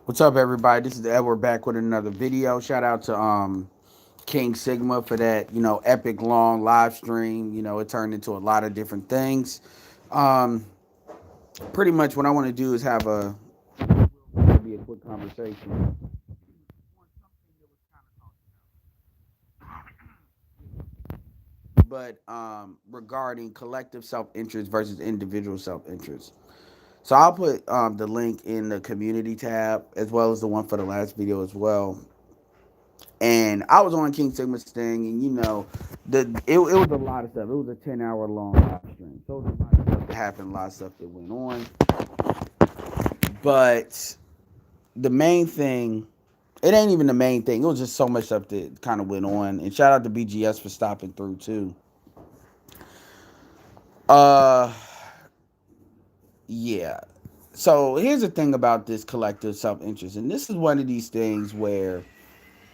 What's up, everybody? This is Edward back with another video. Shout out to King Sigma for that, epic long live stream. It turned into a lot of different things. Um, Pretty much what I want to do is have be a quick conversation. But regarding collective self-interest versus individual self-interest. So I'll put the link in the community tab as well as the one for the last video as well. And I was on King Sigma's thing, and it was a lot of stuff. It was a 10-hour long live stream, so it was a lot of stuff that happened, a lot of stuff that went on. But the main thing, it ain't even the main thing. It was just so much stuff that kind of went on. And shout out to BGS for stopping through too. Uh, yeah. So here's the thing about this collective self interest, and this is one of these things where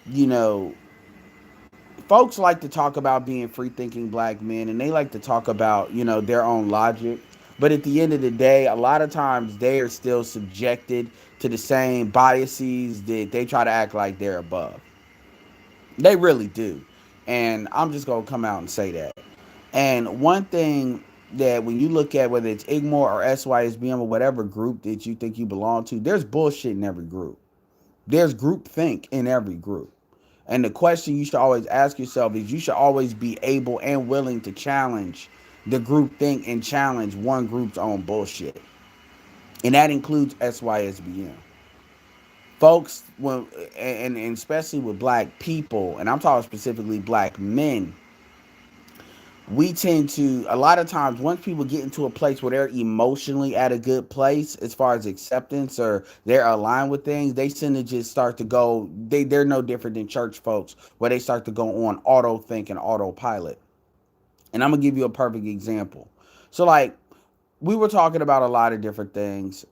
you know folks like to talk about being free thinking black men, and they like to talk about their own logic, but at the end of the day a lot of times they are still subjected to the same biases that they try to act like they're above. They really do. And I'm just going to come out and say that. And one thing that when you look at whether it's Igmore or SYSBM or whatever group that you think you belong to, there's bullshit in every group. There's group think in every group. And the question you should always ask yourself is you should always be able and willing to challenge the group think and challenge one group's own bullshit. And that includes SYSBM. Folks, and especially with black people, and I'm talking specifically black men, we tend to, a lot of times, once people get into a place where they're emotionally at a good place as far as acceptance or they're aligned with things, they tend to just start to go, they're no different than church folks, where they start to go on auto think and autopilot. And I'm going to give you a perfect example. So, like, we were talking about a lot of different things.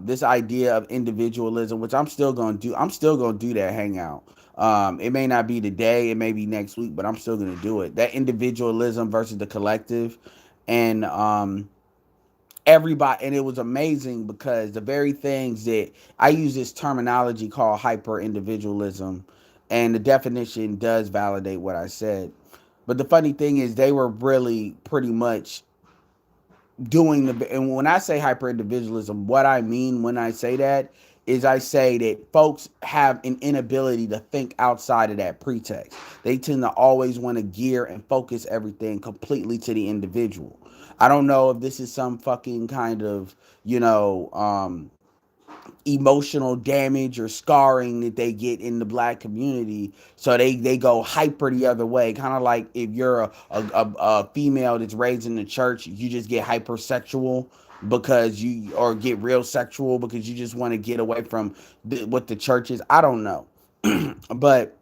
This idea of individualism, which I'm still going to do. I'm still going to do that hangout. It may not be today, it may be next week, but I'm still going to do it. That individualism versus the collective, and everybody. And it was amazing because the very things that I use this terminology called hyper individualism, and the definition does validate what I said. But the funny thing is, they were really pretty much doing and when I say hyper individualism, what I mean when I say that is I say that folks have an inability to think outside of that pretext. They tend to always want to gear and focus everything completely to the individual. I don't know if this is some fucking kind of, emotional damage or scarring that they get in the black community, so they go hyper the other way, kind of like if you're a female that's raised in the church, you just get hypersexual because you, or get real sexual because you just want to get away from what the church is. I don't know. But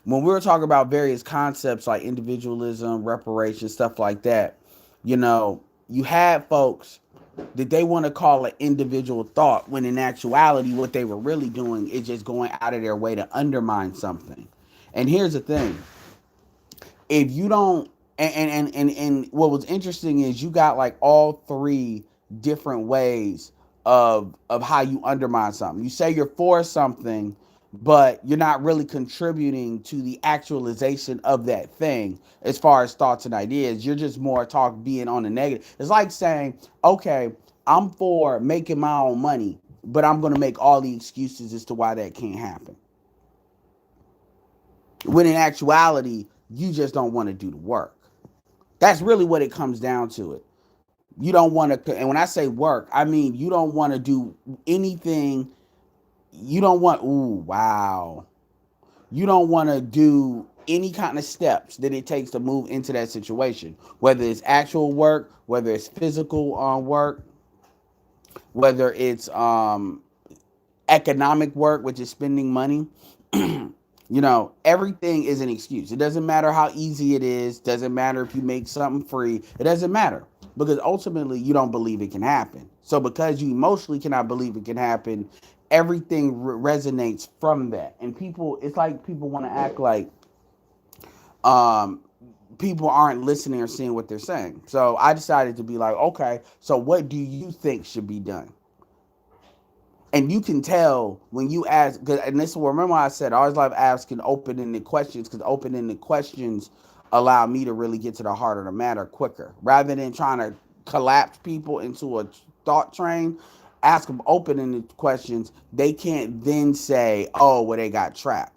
when we were talking about various concepts like individualism, reparation, stuff like that, you had folks that they want to call an individual thought, when in actuality what they were really doing is just going out of their way to undermine something. And here's the thing: if you don't, and what was interesting is you got like all three different ways of how you undermine something. You say you're for something, but you're not really contributing to the actualization of that thing as far as thoughts and ideas. You're just more talk being on the negative. It's like saying, okay, I'm for making my own money, but I'm going to make all the excuses as to why that can't happen. When in actuality, you just don't want to do the work. That's really what it comes down to. It. You don't want to, and when I say work, I mean you don't want to do anything. You don't want, ooh, wow. You don't want to do any kind of steps that it takes to move into that situation, whether it's actual work, whether it's physical work, whether it's economic work, which is spending money. Everything is an excuse. It doesn't matter how easy it is. Doesn't matter if you make something free. It doesn't matter, because ultimately you don't believe it can happen. So because you emotionally cannot believe it can happen, everything resonates from that. And people, it's like people want to act like um, people aren't listening or seeing what they're saying. So I decided to be like, okay, so what do you think should be done? And you can tell when you ask, and this remember I said I always love asking open-ended questions because open-ended questions allow me to really get to the heart of the matter quicker rather than trying to collapse people into a thought train. Ask them open-ended questions. They can't then say, "Oh, well, they got trapped."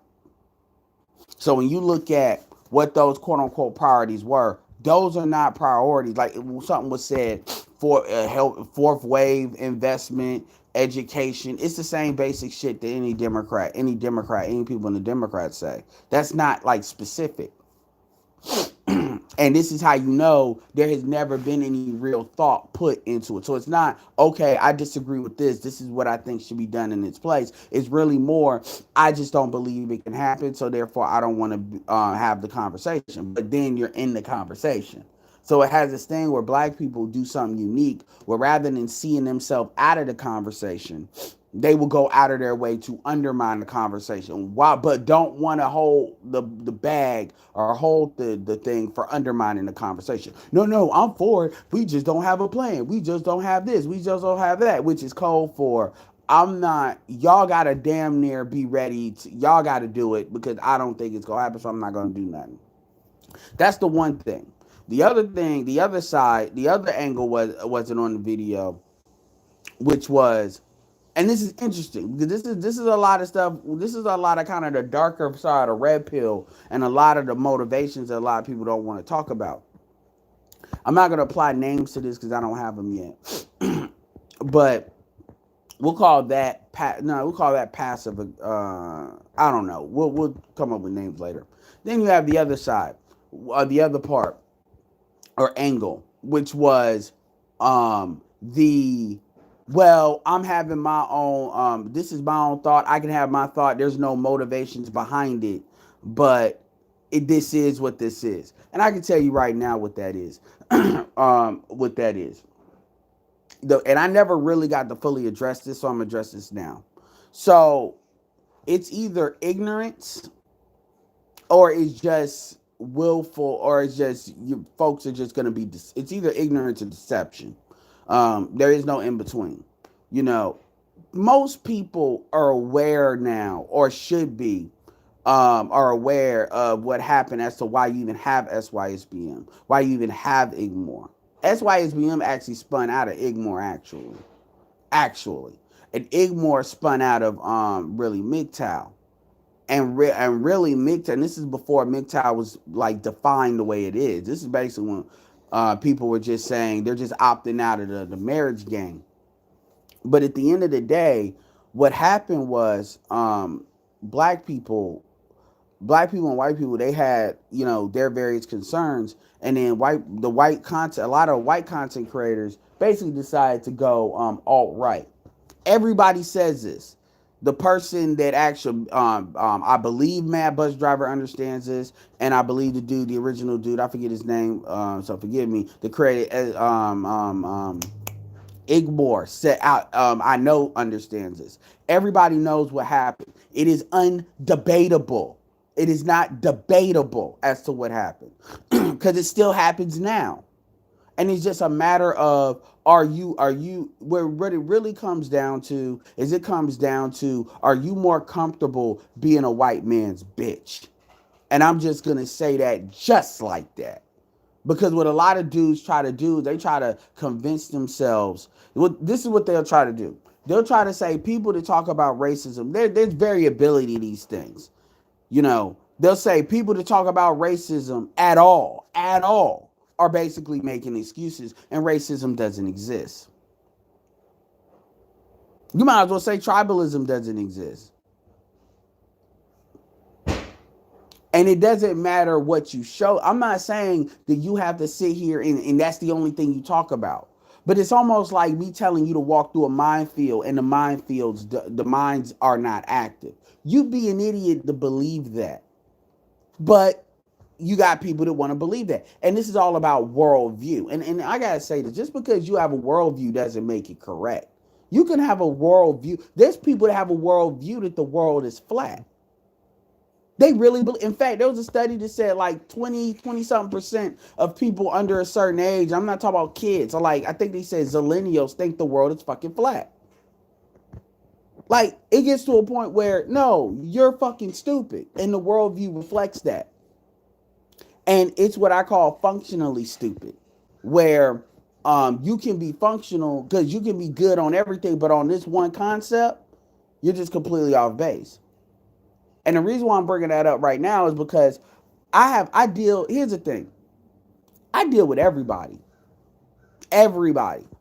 So when you look at what those quote unquote priorities were, those are not priorities. Like something was said for help, fourth wave investment, education. It's the same basic shit that any people in the Democrats say. That's not like specific. And this is how you know there has never been any real thought put into it. So it's not, okay, I disagree with this. This is what I think should be done in its place. It's really more, I just don't believe it can happen. So therefore, I don't want to have the conversation. But then you're in the conversation. So it has this thing where black people do something unique where rather than seeing themselves out of the conversation, they will go out of their way to undermine the conversation. Why? But don't want to hold the bag or hold the thing for undermining the conversation. No, I'm for it. We just don't have a plan. We just don't have this. We just don't have that, which is code for I'm not. Y'all gotta damn near be ready. Y'all gotta do it because I don't think it's gonna happen. So I'm not gonna do nothing. That's the one thing. The other thing, the other side, the other angle wasn't on the video, which was, and this is interesting because this is a lot of stuff. This is a lot of kind of the darker side of red pill and a lot of the motivations that a lot of people don't want to talk about. I'm not gonna apply names to this because I don't have them yet, but we'll call that we'll call that passive. I don't know. We'll come up with names later. Then you have the other side, the other part or angle, which was the well, I'm having my own this is my own thought. I can have my thought. There's no motivations behind it, but this is what this is. And I can tell you right now what that is. What that is. And I never really got to fully address this, so I'm gonna address this now. So it's either ignorance or it's just willful or it's just you folks are just going to be it's either ignorance or deception. There is no in between. You know, most people are aware now or should be are aware of what happened as to why you even have SYSBM, why you even have IGMOR. SYSBM actually spun out of IGMOR actually and IGMOR spun out of really MGTOW and really MGTOW, and this is before MGTOW was like defined the way it is. This is basically when people were just saying they're just opting out of the marriage game. But at the end of the day, what happened was black people, and white people, they had their various concerns, and then the white content, a lot of white content creators basically decided to go alt right. Everybody says this. The person that actually, I believe Mad Bus Driver understands this, and I believe the original dude, I forget his name, so forgive me. The creator, Igmore set out, I know understands this. Everybody knows what happened. It is undebatable. It is not debatable as to what happened because it still happens now. And it's just a matter of are you where what it really comes down to is it comes down to are you more comfortable being a white man's bitch? And I'm just gonna say that just like that. Because what a lot of dudes try to do, they try to convince themselves. Well, this is what they'll try to do. They'll try to say people that talk about racism, there's variability in these things. They'll say people that talk about racism at all, are basically making excuses, and racism doesn't exist. You might as well say tribalism doesn't exist. And it doesn't matter what you show. I'm not saying that you have to sit here and that's the only thing you talk about. But it's almost like me telling you to walk through a minefield and the minefields, the mines are not active. You'd be an idiot to believe that. But you got people that want to believe that. And this is all about worldview. And I got to say that just because you have a worldview doesn't make it correct. You can have a worldview. There's people that have a worldview that the world is flat. They really believe. In fact, there was a study that said like 20 something percent of people under a certain age, I'm not talking about kids, so like I think they said zillennials think the world is fucking flat. Like, it gets to a point where, no, you're fucking stupid. And the worldview reflects that. And it's what I call functionally stupid, where you can be functional because you can be good on everything, but on this one concept, you're just completely off base. And the reason why I'm bringing that up right now is because here's the thing, I deal with everybody,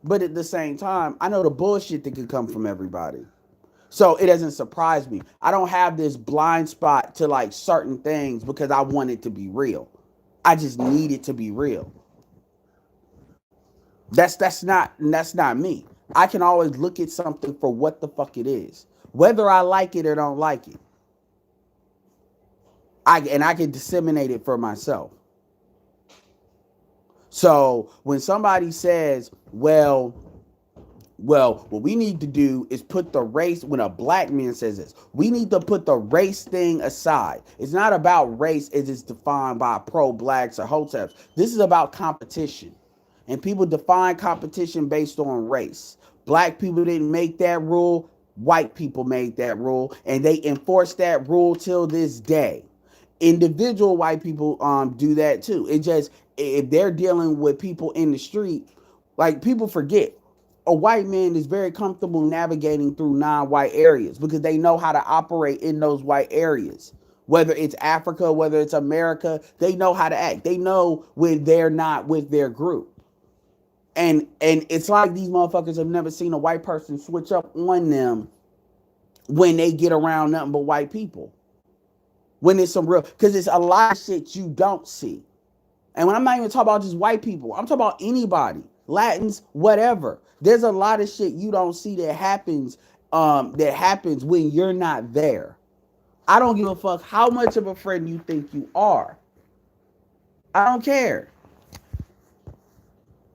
but at the same time, I know the bullshit that could come from everybody. So it doesn't surprise me. I don't have this blind spot to like certain things because I want it to be real. I just need it to be real. That's not me. I can always look at something for what the fuck it is, whether I like it or don't like it. I can disseminate it for myself. So when somebody says, well, what we need to do is put the race, when a black man says this, we need to put the race thing aside. It's not about race as it's defined by pro-blacks or hoteps. This is about competition. And people define competition based on race. Black people didn't make that rule. White people made that rule. And they enforce that rule till this day. Individual white people do that too. It just, if they're dealing with people in the street, like, people forget a white man is very comfortable navigating through non-white areas because they know how to operate in those white areas. Whether it's Africa, whether it's America, they know how to act. They know when they're not with their group. And it's like these motherfuckers have never seen a white person switch up on them when they get around nothing but white people. When it's some real, because it's a lot of shit you don't see. And when I'm not even talking about just white people, I'm talking about anybody, Latins, whatever. There's a lot of shit you don't see that happens when you're not there. I don't give a fuck how much of a friend you think you are. I don't care.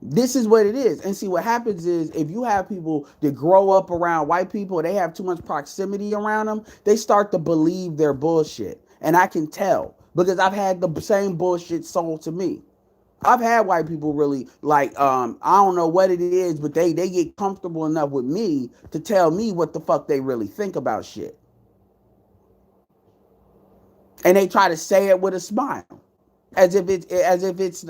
This is what it is. And see, what happens is if you have people that grow up around white people, they have too much proximity around them, they start to believe their bullshit. And I can tell because I've had the same bullshit sold to me. I've had white people really like, I don't know what it is, but they get comfortable enough with me to tell me what the fuck they really think about shit. And they try to say it with a smile. As if it's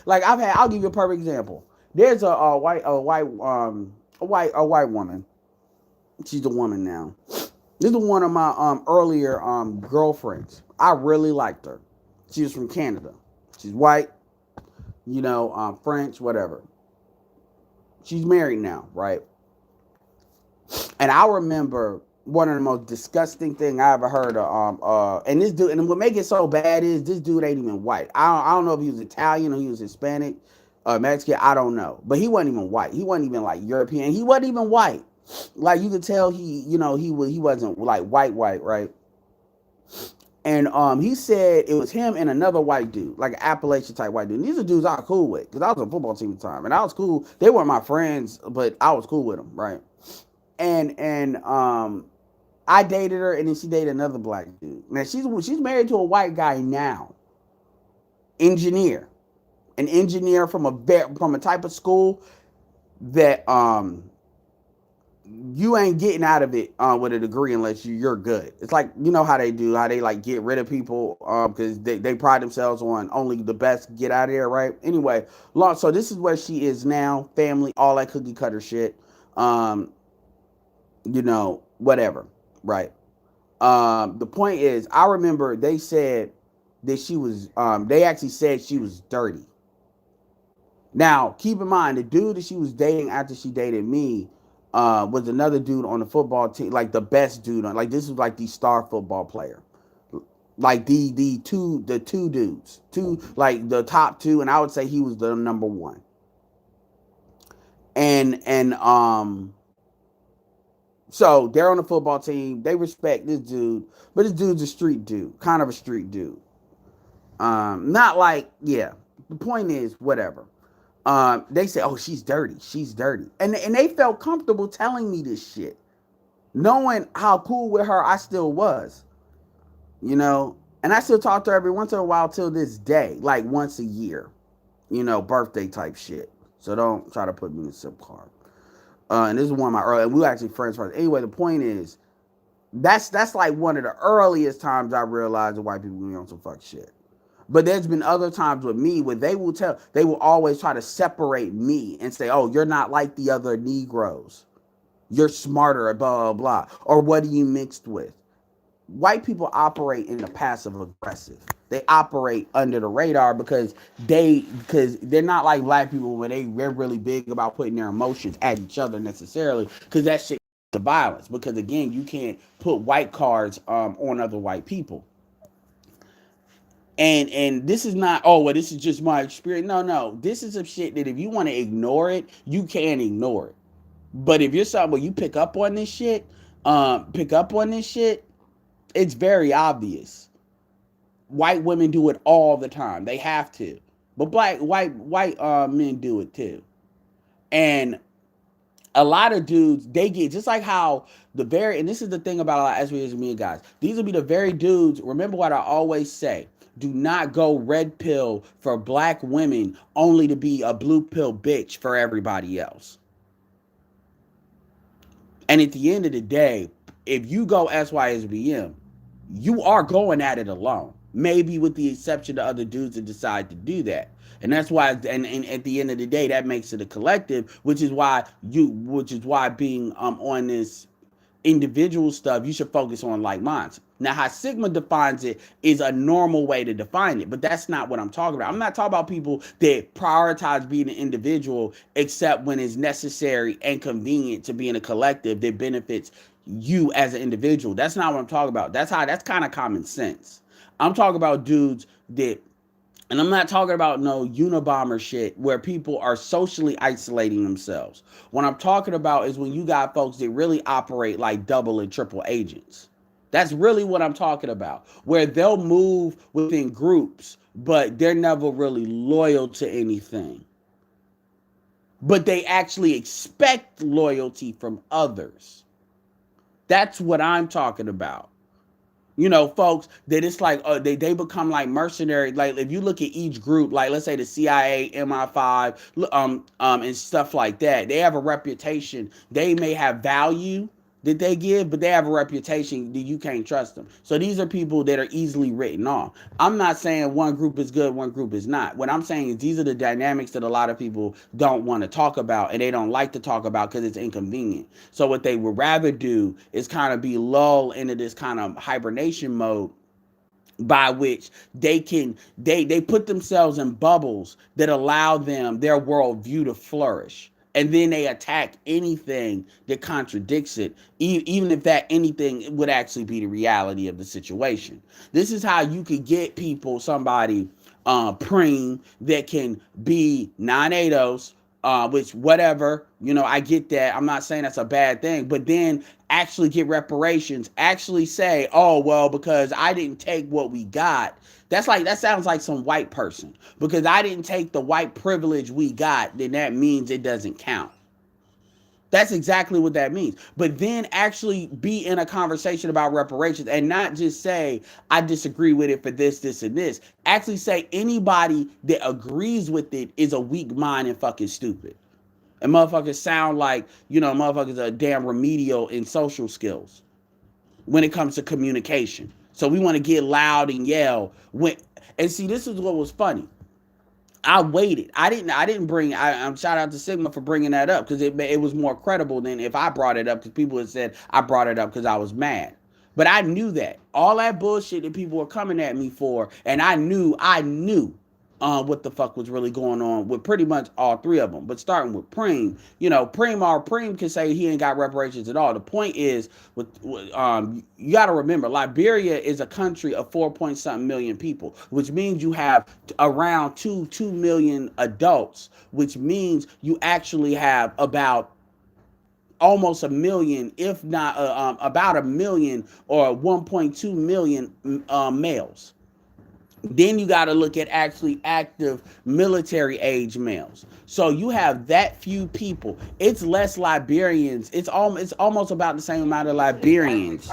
like I'll give you a perfect example. There's a white woman. She's a woman now. This is one of my earlier girlfriends. I really liked her. She was from Canada. She's white, French, whatever. She's married now, right? And I remember one of the most disgusting thing I ever heard of. And this dude, and what make it so bad is this dude ain't even white. I don't know if he was Italian or he was Hispanic, Mexican. I don't know, but he wasn't even white. He wasn't even like European. He wasn't even white. Like, you could tell he wasn't like white, right? And he said it was him and another white dude, like an Appalachian type white dude. And these are dudes I was cool with because I was on a football team at the time, and I was cool. They weren't my friends, but I was cool with them, right? And I dated her, and then she dated another black dude. Now she's married to a white guy now, engineer, an engineer from a type of school that you ain't getting out of it with a degree unless you're good. It's like, how they like get rid of people because they pride themselves on only the best get out of there, right? Anyway, so this is where she is now, family, all that cookie cutter shit, whatever, right? The point is, I remember they said that she was, they actually said she was dirty. Now, keep in mind, the dude that she was dating after she dated me was another dude on the football team, like the best dude on, like, this was like the star football player, like the two dudes, like the top two, and I would say he was the number one. And so they're on the football team. They respect this dude, but this dude's a street dude, kind of a street dude. Not like, yeah. The point is, whatever. They say, "Oh, she's dirty. She's dirty," and they felt comfortable telling me this shit, knowing how cool with her I still was, And I still talk to her every once in a while till this day, like once a year, birthday type shit. So don't try to put me in the SIP card. And this is one of my early, and we were actually friends first. Anyway, the point is, That's like one of the earliest times I realized that white people be on some fuck shit. But there's been other times with me where they will always try to separate me and say, oh, you're not like the other Negroes. You're smarter, blah, blah, blah. Or what are you mixed with? White people operate in the passive aggressive. They operate under the radar because they're not like black people where they're really big about putting their emotions at each other necessarily, because that shit the violence. Because again, you can't put white cards on other white people. And this is not, oh well, this is just my experience. No, this is some shit that if you want to ignore it, you can ignore it. But if you're something where you pick up on this shit, it's very obvious. White women do it all the time. They have to. But white men do it too. And a lot of dudes, they get just like how and this is the thing about a lot of SBAs and guys. These will be the very dudes. Remember what I always say. Do not go red pill for black women only to be a blue pill bitch for everybody else. And at the end of the day, if you go SYSBM, you are going at it alone. Maybe with the exception of other dudes that decide to do that. And that's why, and at the end of the day, that makes it a collective, which is why being on this individual stuff, you should focus on like minds. Now, how Sigma defines it is a normal way to define it, but that's not what I'm talking about. I'm not talking about people that prioritize being an individual except when it's necessary and convenient to be in a collective that benefits you as an individual. That's not what I'm talking about. That's kind of common sense. I'm talking about dudes that, and I'm not talking about no Unabomber shit where people are socially isolating themselves. What I'm talking about is when you got folks that really operate like double and triple agents. That's really what I'm talking about, where they'll move within groups, but they're never really loyal to anything. But they actually expect loyalty from others. That's what I'm talking about. You know, folks that it's like they become like mercenary. Like if you look at each group, like let's say the CIA, MI5, and stuff like that, they have a reputation. They may have value that they give, but they have a reputation that you can't trust them. So these are people that are easily written off. I'm not saying one group is good, one group is not. What I'm saying is these are the dynamics that a lot of people don't want to talk about and they don't like to talk about because it's inconvenient. So what they would rather do is kind of be lulled into this kind of hibernation mode by which they put themselves in bubbles that allow them their worldview to flourish, and then they attack anything that contradicts it, even if that anything would actually be the reality of the situation. This is how you could get people, somebody preem that can be non-ADOS, which whatever, I get that. I'm not saying that's a bad thing, but then actually get reparations, actually say, oh, well, because I didn't take what we got. That sounds like some white person. Because I didn't take the white privilege we got, then that means it doesn't count. That's exactly what that means. But then actually be in a conversation about reparations and not just say, I disagree with it for this, this, and this. Actually say anybody that agrees with it is a weak mind and fucking stupid. And motherfuckers sound like, motherfuckers are damn remedial in social skills when it comes to communication. So we want to get loud and yell. And see, this is what was funny. I waited. I didn't bring. Shout out to Sigma for bringing that up because it was more credible than if I brought it up, because people had said I brought it up because I was mad. But I knew that all that bullshit that people were coming at me for, and I knew what the fuck was really going on with pretty much all three of them. But starting with Preem, Preem can say he ain't got reparations at all. The point is, you got to remember, Liberia is a country of 4-point-something million people, which means you have around 2 million adults, which means you actually have about almost a million, if not about a million or 1.2 million males. Then you got to look at actually active military age males. So you have that few people. It's less Liberians. It's almost about the same amount of Liberians.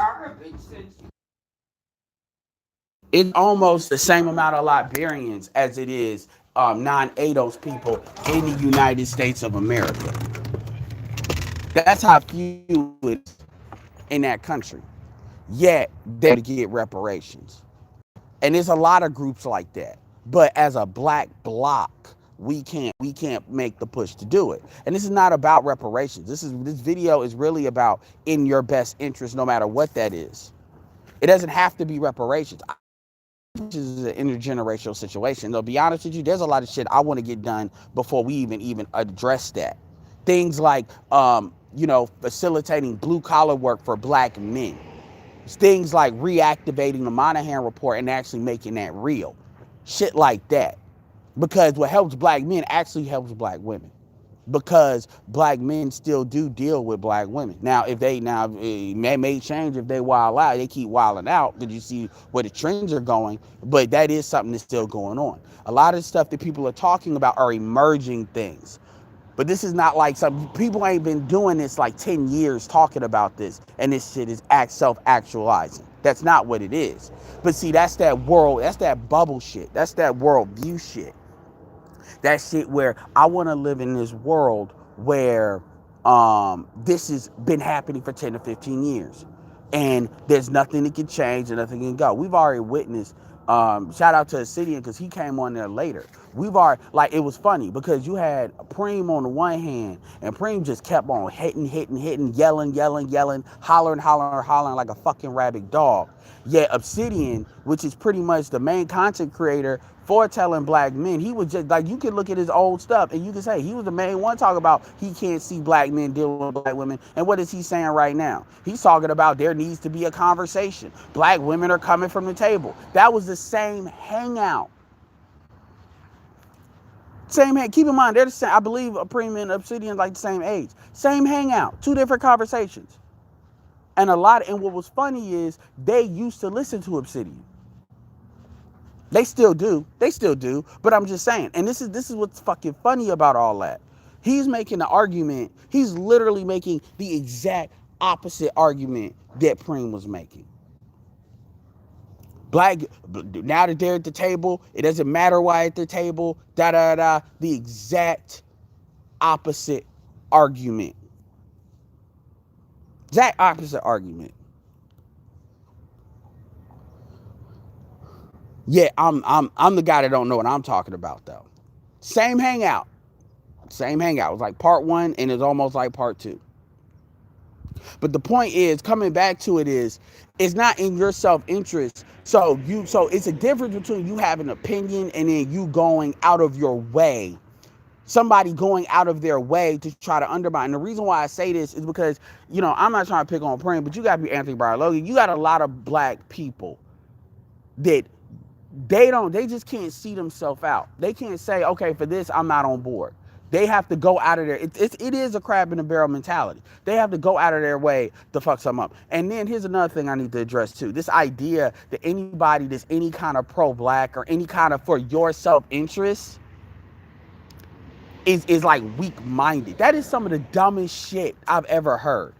It's almost the same amount of Liberians as it is non-ADOS people in the United States of America. That's how few it is in that country. yet they to get reparations. And there's a lot of groups like that. But as a black bloc, we can't make the push to do it. And this is not about reparations. This video is really about in your best interest, no matter what that is. It doesn't have to be reparations. This is an intergenerational situation. To be honest with you, there's a lot of shit I want to get done before we even address that. Things like facilitating blue collar work for black men. Things like reactivating the Monahan report and actually making that real. Shit like that. Because what helps black men actually helps black women. Because black men still do deal with black women. Now, it may change if they wild out. They keep wilding out because you see where the trends are going. But that is something that's still going on. A lot of stuff that people are talking about are emerging things. But this is not like some people ain't been doing this like 10 years talking about this. And this shit is self-actualizing. That's not what it is. But see, that's that world. That's that bubble shit. That's that worldview shit. That shit where I want to live in this world where this has been happening for 10 to 15 years. And there's nothing that can change and nothing can go. We've already witnessed, shout out to Obsidian because he came on there later. It was funny because you had Preem on the one hand and Preem just kept on hitting, yelling, hollering like a fucking rabid dog. Yet Obsidian, which is pretty much the main content creator for telling black men, he was just like, you can look at his old stuff and you can say he was the main one talking about he can't see black men dealing with black women. And what is he saying right now? He's talking about there needs to be a conversation. Black women are coming from the table. That was the same hangout. Keep in mind, they're the same. I believe Preem and Obsidian like the same age. Same hangout, two different conversations. And what was funny is they used to listen to Obsidian. They still do. But I'm just saying. And this is what's fucking funny about all that. He's making the argument. He's literally making the exact opposite argument that Preem was making. Now that they're at the table, it doesn't matter why at the table, The exact opposite argument. Exact opposite argument. Yeah, I'm the guy that don't know what I'm talking about though. Same hangout. It was like part 1 and it's almost like part 2. But the point is, coming back to it is, it's not in your self-interest. So it's a difference between you having an opinion and then you going out of your way. Somebody going out of their way to try to undermine. And the reason why I say this is because, I'm not trying to pick on Preem, but you got to be Anthony Bryan Logan. You got a lot of black people that they just can't see themselves out. They can't say, okay, for this, I'm not on board. They have to go out of there. It is a crab in a barrel mentality. They have to go out of their way to fuck something up. And then here's another thing I need to address too. This idea that anybody that's any kind of pro-black or any kind of for your self-interest is like weak-minded. That is some of the dumbest shit I've ever heard.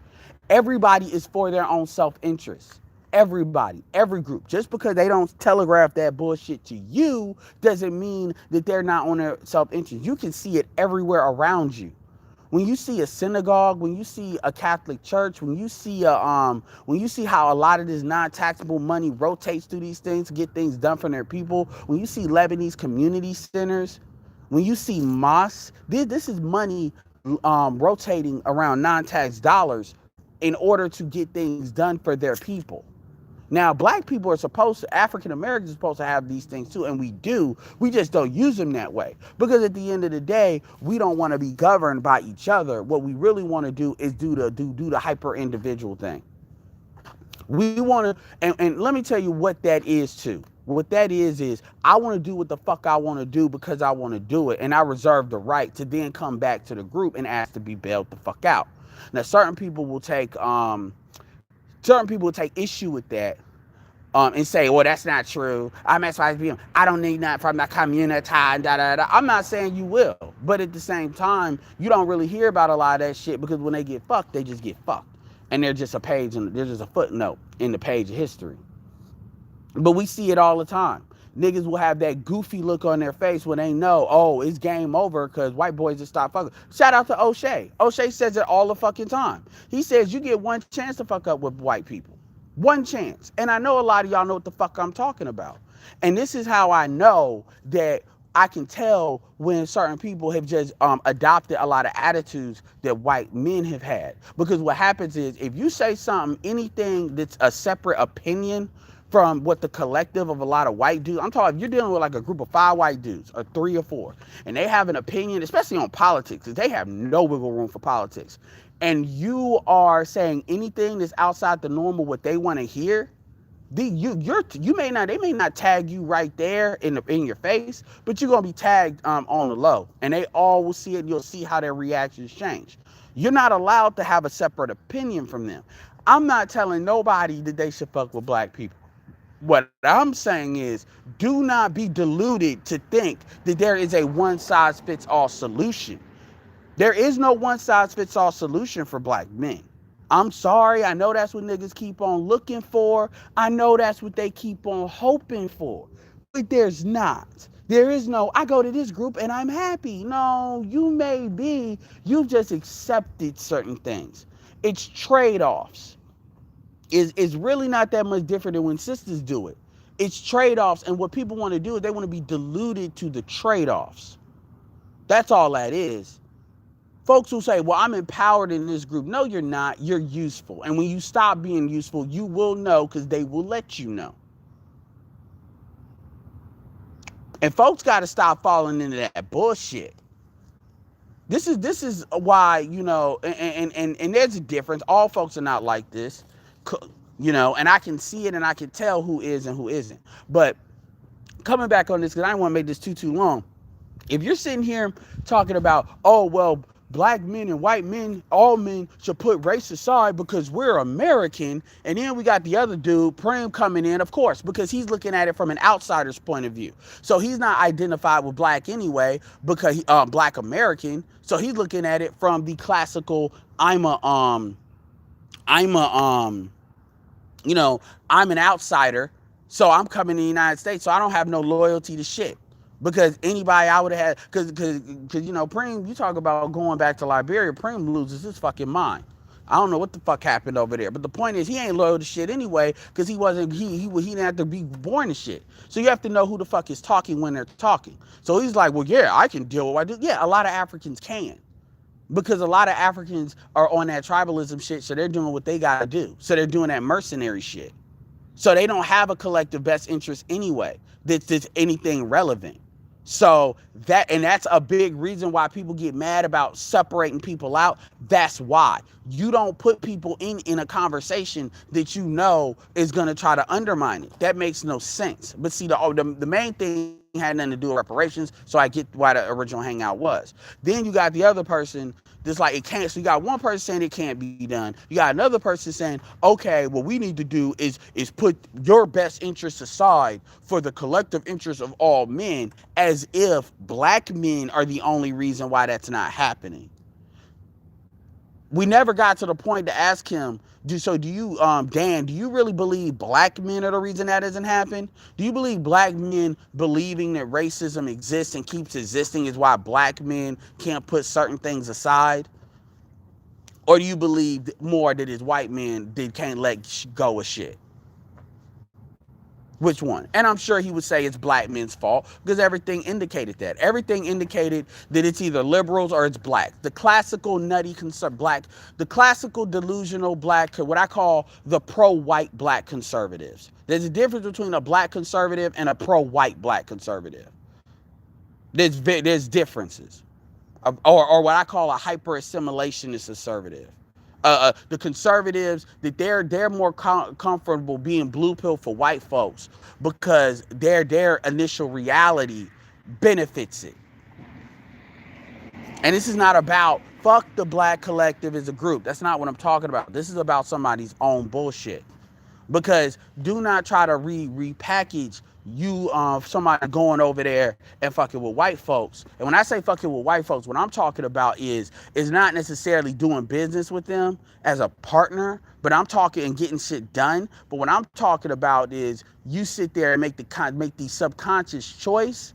Everybody is for their own self-interest. Everybody, every group. Just because they don't telegraph that bullshit to you doesn't mean that they're not on their self-interest. You can see it everywhere around you. When you see a synagogue, when you see a Catholic church, when you see how a lot of this non-taxable money rotates through these things to get things done for their people, when you see Lebanese community centers, when you see mosques, this is money rotating around non-tax dollars in order to get things done for their people. Now, black people African Americans are supposed to have these things too, and we do. We just don't use them that way. Because at the end of the day, we don't want to be governed by each other. What we really want to do is do the hyper individual thing. We want to, and let me tell you what that is too. What that is I want to do what the fuck I want to do because I want to do it, and I reserve the right to then come back to the group and ask to be bailed the fuck out. Now, certain people will take issue with that and say, well, that's not true. I'm SYSBM. I don't need that from the community. I'm not saying you will, but at the same time, you don't really hear about a lot of that shit because when they get fucked, they just get fucked. And they're just a page, and they're just a footnote in the page of history. But we see it all the time. Niggas will have that goofy look on their face when they know, oh, it's game over because white boys just stop fucking. Shout out to O'Shea. O'Shea says it all the fucking time. He says you get one chance to fuck up with white people. One chance. And I know a lot of y'all know what the fuck I'm talking about. And this is how I know that I can tell when certain people have just adopted a lot of attitudes that white men have had. Because what happens is if you say something, anything that's a separate opinion from what the collective of a lot of white dudes, I'm talking, if you're dealing with like a group of 5 white dudes or 3 or 4, and they have an opinion, especially on politics, because they have no wiggle room for politics, and you are saying anything that's outside the normal what they want to hear, you may not, they may not tag you right there in your face, but you're gonna be tagged on the low, and they all will see it. You'll see how their reactions change. You're not allowed to have a separate opinion from them. I'm not telling nobody that they should fuck with black people. What I'm saying is, do not be deluded to think that there is a one size fits all solution. There is no one size fits all solution for black men. I'm sorry. I know that's what niggas keep on looking for. I know that's what they keep on hoping for. But there's not. There is no, I go to this group and I'm happy. No, you may be. You've just accepted certain things. It's trade-offs. It's really not that much different than when sisters do it. It's trade-offs. And what people want to do is they want to be deluded to the trade-offs. That's all that is. Folks who say, well, I'm empowered in this group. No, you're not. You're useful. And when you stop being useful, you will know because they will let you know. And folks got to stop falling into that bullshit. This is why, and there's a difference. All folks are not like this, and I can see it and I can tell who is and who isn't. But coming back on this, because I don't want to make this too long. If you're sitting here talking about, oh, well, black men and white men, all men should put race aside because we're American. And then we got the other dude, Prim, coming in, of course, because he's looking at it from an outsider's point of view. So he's not identified with black anyway, because black American. So he's looking at it from the classical, I'm an outsider. So I'm coming to the United States. So I don't have no loyalty to shit. Because anybody I would have had, because Prim, you talk about going back to Liberia, Prim loses his fucking mind. I don't know what the fuck happened over there. But the point is, he ain't loyal to shit anyway, because he didn't have to be born to shit. So you have to know who the fuck is talking when they're talking. So he's like, well, yeah, I can deal with what I do. Yeah, a lot of Africans can. Because a lot of Africans are on that tribalism shit, so they're doing what they gotta do. So they're doing that mercenary shit. So they don't have a collective best interest anyway that's anything relevant. So that's a big reason why people get mad about separating people out. That's why you don't put people in a conversation that you know is going to try to undermine it. That makes no sense. But see, the main thing had nothing to do with reparations, so I get why the original hangout was. Then you got the other person that's like, it can't. So you got one person saying it can't be done. You got another person saying, okay, what we need to do is put your best interests aside for the collective interest of all men, as if black men are the only reason why that's not happening. We never got to the point to ask him, Dan, do you really believe black men are the reason that doesn't happen? Do you believe black men believing that racism exists and keeps existing is why black men can't put certain things aside? Or do you believe more that it's white men that can't let go of shit? Which one? And I'm sure he would say it's black men's fault because everything indicated that. Everything indicated that it's either liberals or it's black. The classical nutty black, the classical delusional black, what I call the pro-white black conservatives. There's a difference between a black conservative and a pro-white black conservative. There's differences. Or what I call a hyper-assimilationist conservative. The conservatives, that they're more comfortable being blue pill for white folks because their initial reality benefits it. And this is not about fuck the black collective as a group. That's not what I'm talking about. This is about somebody's own bullshit. Because do not try to repackage somebody going over there and fucking with white folks. And when I say fucking with white folks, what I'm talking about is not necessarily doing business with them as a partner, but I'm talking and getting shit done. But what I'm talking about is you sit there and make the subconscious choice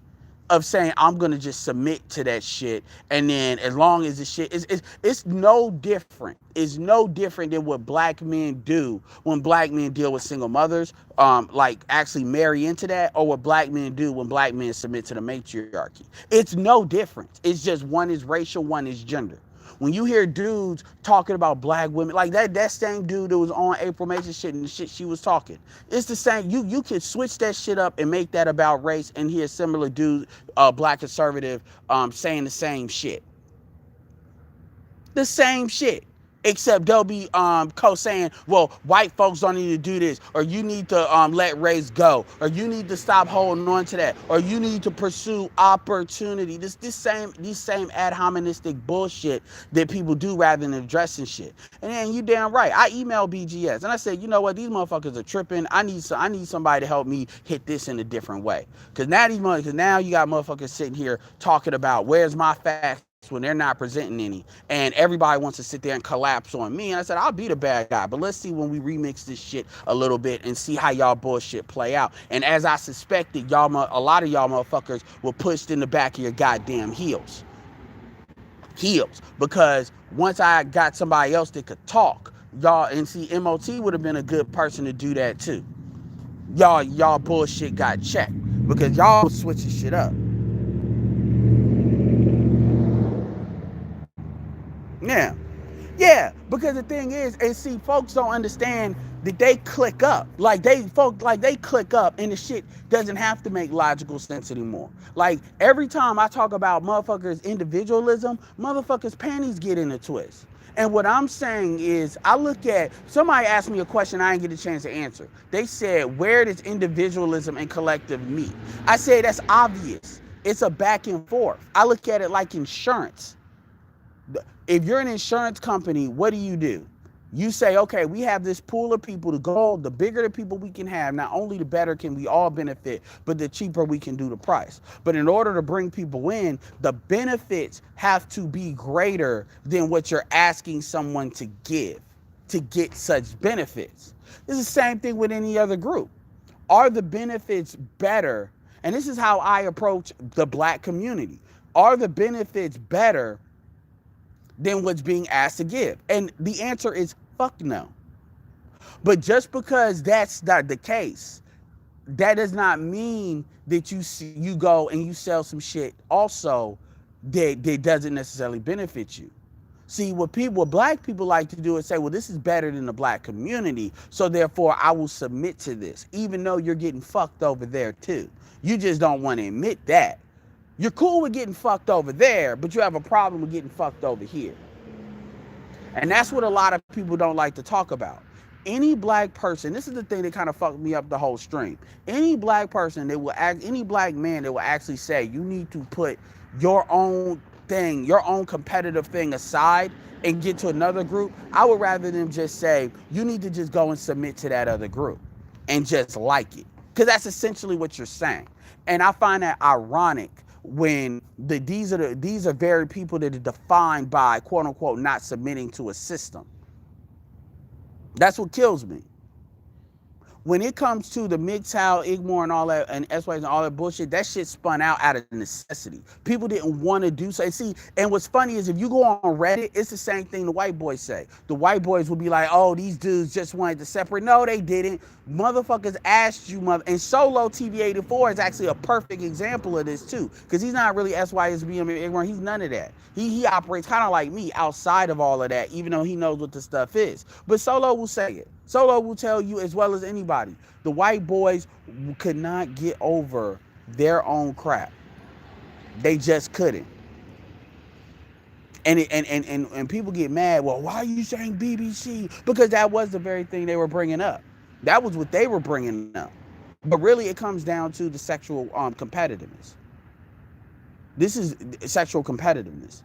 of saying I'm gonna just submit to that shit, and then as long as the shit is it's no different. It's no different than what black men do when black men deal with single mothers, like actually marry into that, or what black men do when black men submit to the matriarchy. It's no difference. It's just one is racial, one is gender. When you hear dudes talking about black women, like that same dude that was on April Mason shit and the shit she was talking, it's the same. You can switch that shit up and make that about race, and hear similar dude, black conservative, saying the same shit. The same shit. Except they'll be co-saying, well, white folks don't need to do this, or you need to let race go, or you need to stop holding on to that, or you need to pursue opportunity. These same ad hoministic bullshit that people do rather than addressing shit. And then you damn right. I emailed BGS and I said, you know what, these motherfuckers are tripping. I need somebody to help me hit this in a different way. Cause now you got motherfuckers sitting here talking about where's my facts when they're not presenting any, and everybody wants to sit there and collapse on me. And I said, I'll be the bad guy, but let's see when we remix this shit a little bit and see how y'all bullshit play out. And as I suspected, a lot of y'all motherfuckers were pushed in the back of your goddamn heels, because once I got somebody else that could talk, y'all, and see, MOT would have been a good person to do that too. Y'all bullshit got checked because y'all was switching shit up. Yeah, because the thing is, and see, folks don't understand that they click up. They click up, and the shit doesn't have to make logical sense anymore. Like, every time I talk about motherfuckers' individualism, motherfuckers' panties get in a twist. And what I'm saying is, I look at, somebody asked me a question I didn't get a chance to answer. They said, where does individualism and collective meet? I said, that's obvious. It's a back and forth. I look at it like insurance. If you're an insurance company, what do? You say, okay, we have this pool of people to go. The bigger the people we can have, not only the better can we all benefit, but the cheaper we can do the price. But in order to bring people in, the benefits have to be greater than what you're asking someone to give to get such benefits. It's the same thing with any other group. Are the benefits better? And this is how I approach the black community. Are the benefits better than what's being asked to give? And the answer is fuck no. But just because that's not the case, that does not mean that you go and you sell some shit also that doesn't necessarily benefit you. See, what black people like to do is say, well, this is better than the black community, so therefore I will submit to this, even though you're getting fucked over there too. You just don't want to admit that. You're cool with getting fucked over there, but you have a problem with getting fucked over here. And that's what a lot of people don't like to talk about. Any black person, this is the thing that kind of fucked me up the whole stream. Any black person any black man that will actually say, you need to put your own thing, your own competitive thing aside and get to another group, I would rather them just say, you need to just go and submit to that other group and just like it. Because that's essentially what you're saying. And I find that ironic when these are very people that are defined by, quote unquote, not submitting to a system. That's what kills me. When it comes to the MGTOW, IGMOR, and all that, and SYs and all that bullshit, that shit spun out of necessity. People didn't want to do so. See, and what's funny is if you go on Reddit, it's the same thing the white boys say. The white boys will be like, oh, these dudes just wanted to separate. No, they didn't. Motherfuckers asked you, and Solo TV84 is actually a perfect example of this too, because he's not really SYSB, IGMOR. He's none of that. He operates kind of like me outside of all of that, even though he knows what the stuff is. But Solo will say it. Solo will tell you as well as anybody, the white boys could not get over their own crap. They just couldn't. And people get mad, well, why are you saying BBC? Because that was the very thing they were bringing up. That was what they were bringing up. But really, it comes down to the sexual competitiveness. This is sexual competitiveness.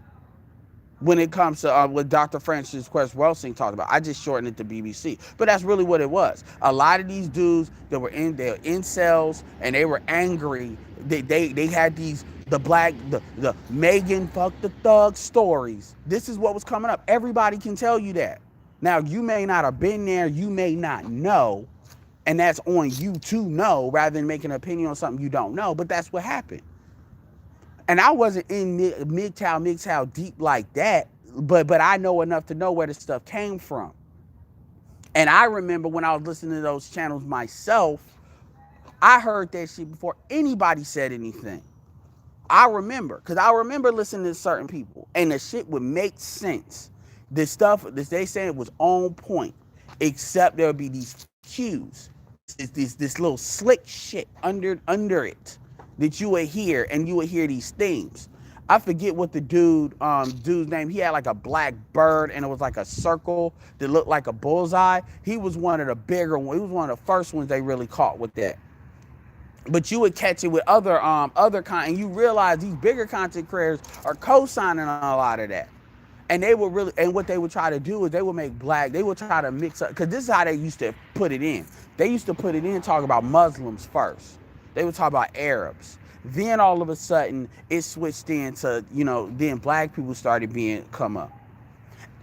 When it comes to what Dr. Francis Quest Welsing talked about, I just shortened it to BBC, but that's really what it was. A lot of these dudes that were they're incels and they were angry. They had the Megan fuck the thug stories. This is what was coming up. Everybody can tell you that. Now, you may not have been there, you may not know, and that's on you to know rather than making an opinion on something you don't know, but that's what happened. And I wasn't in MGTOW deep like that, but I know enough to know where the stuff came from. And I remember when I was listening to those channels myself, I heard that shit before anybody said anything. I remember, because I remember listening to certain people, and the shit would make sense. The stuff that they said was on point, except there would be these cues, this little slick shit under it that you would hear, and you would hear these themes. I forget what the dude's name. He had like a black bird, and it was like a circle that looked like a bullseye. He was one of the bigger ones. He was one of the first ones they really caught with that. But you would catch it with other content, and you realize these bigger content creators are co-signing on a lot of that. And they would really, and what they would try to do is they would make they would try to mix up, because this is how they used to put it in. They used to put it in, talk about Muslims first. They would talk about Arabs. Then all of a sudden it switched into, then black people started come up.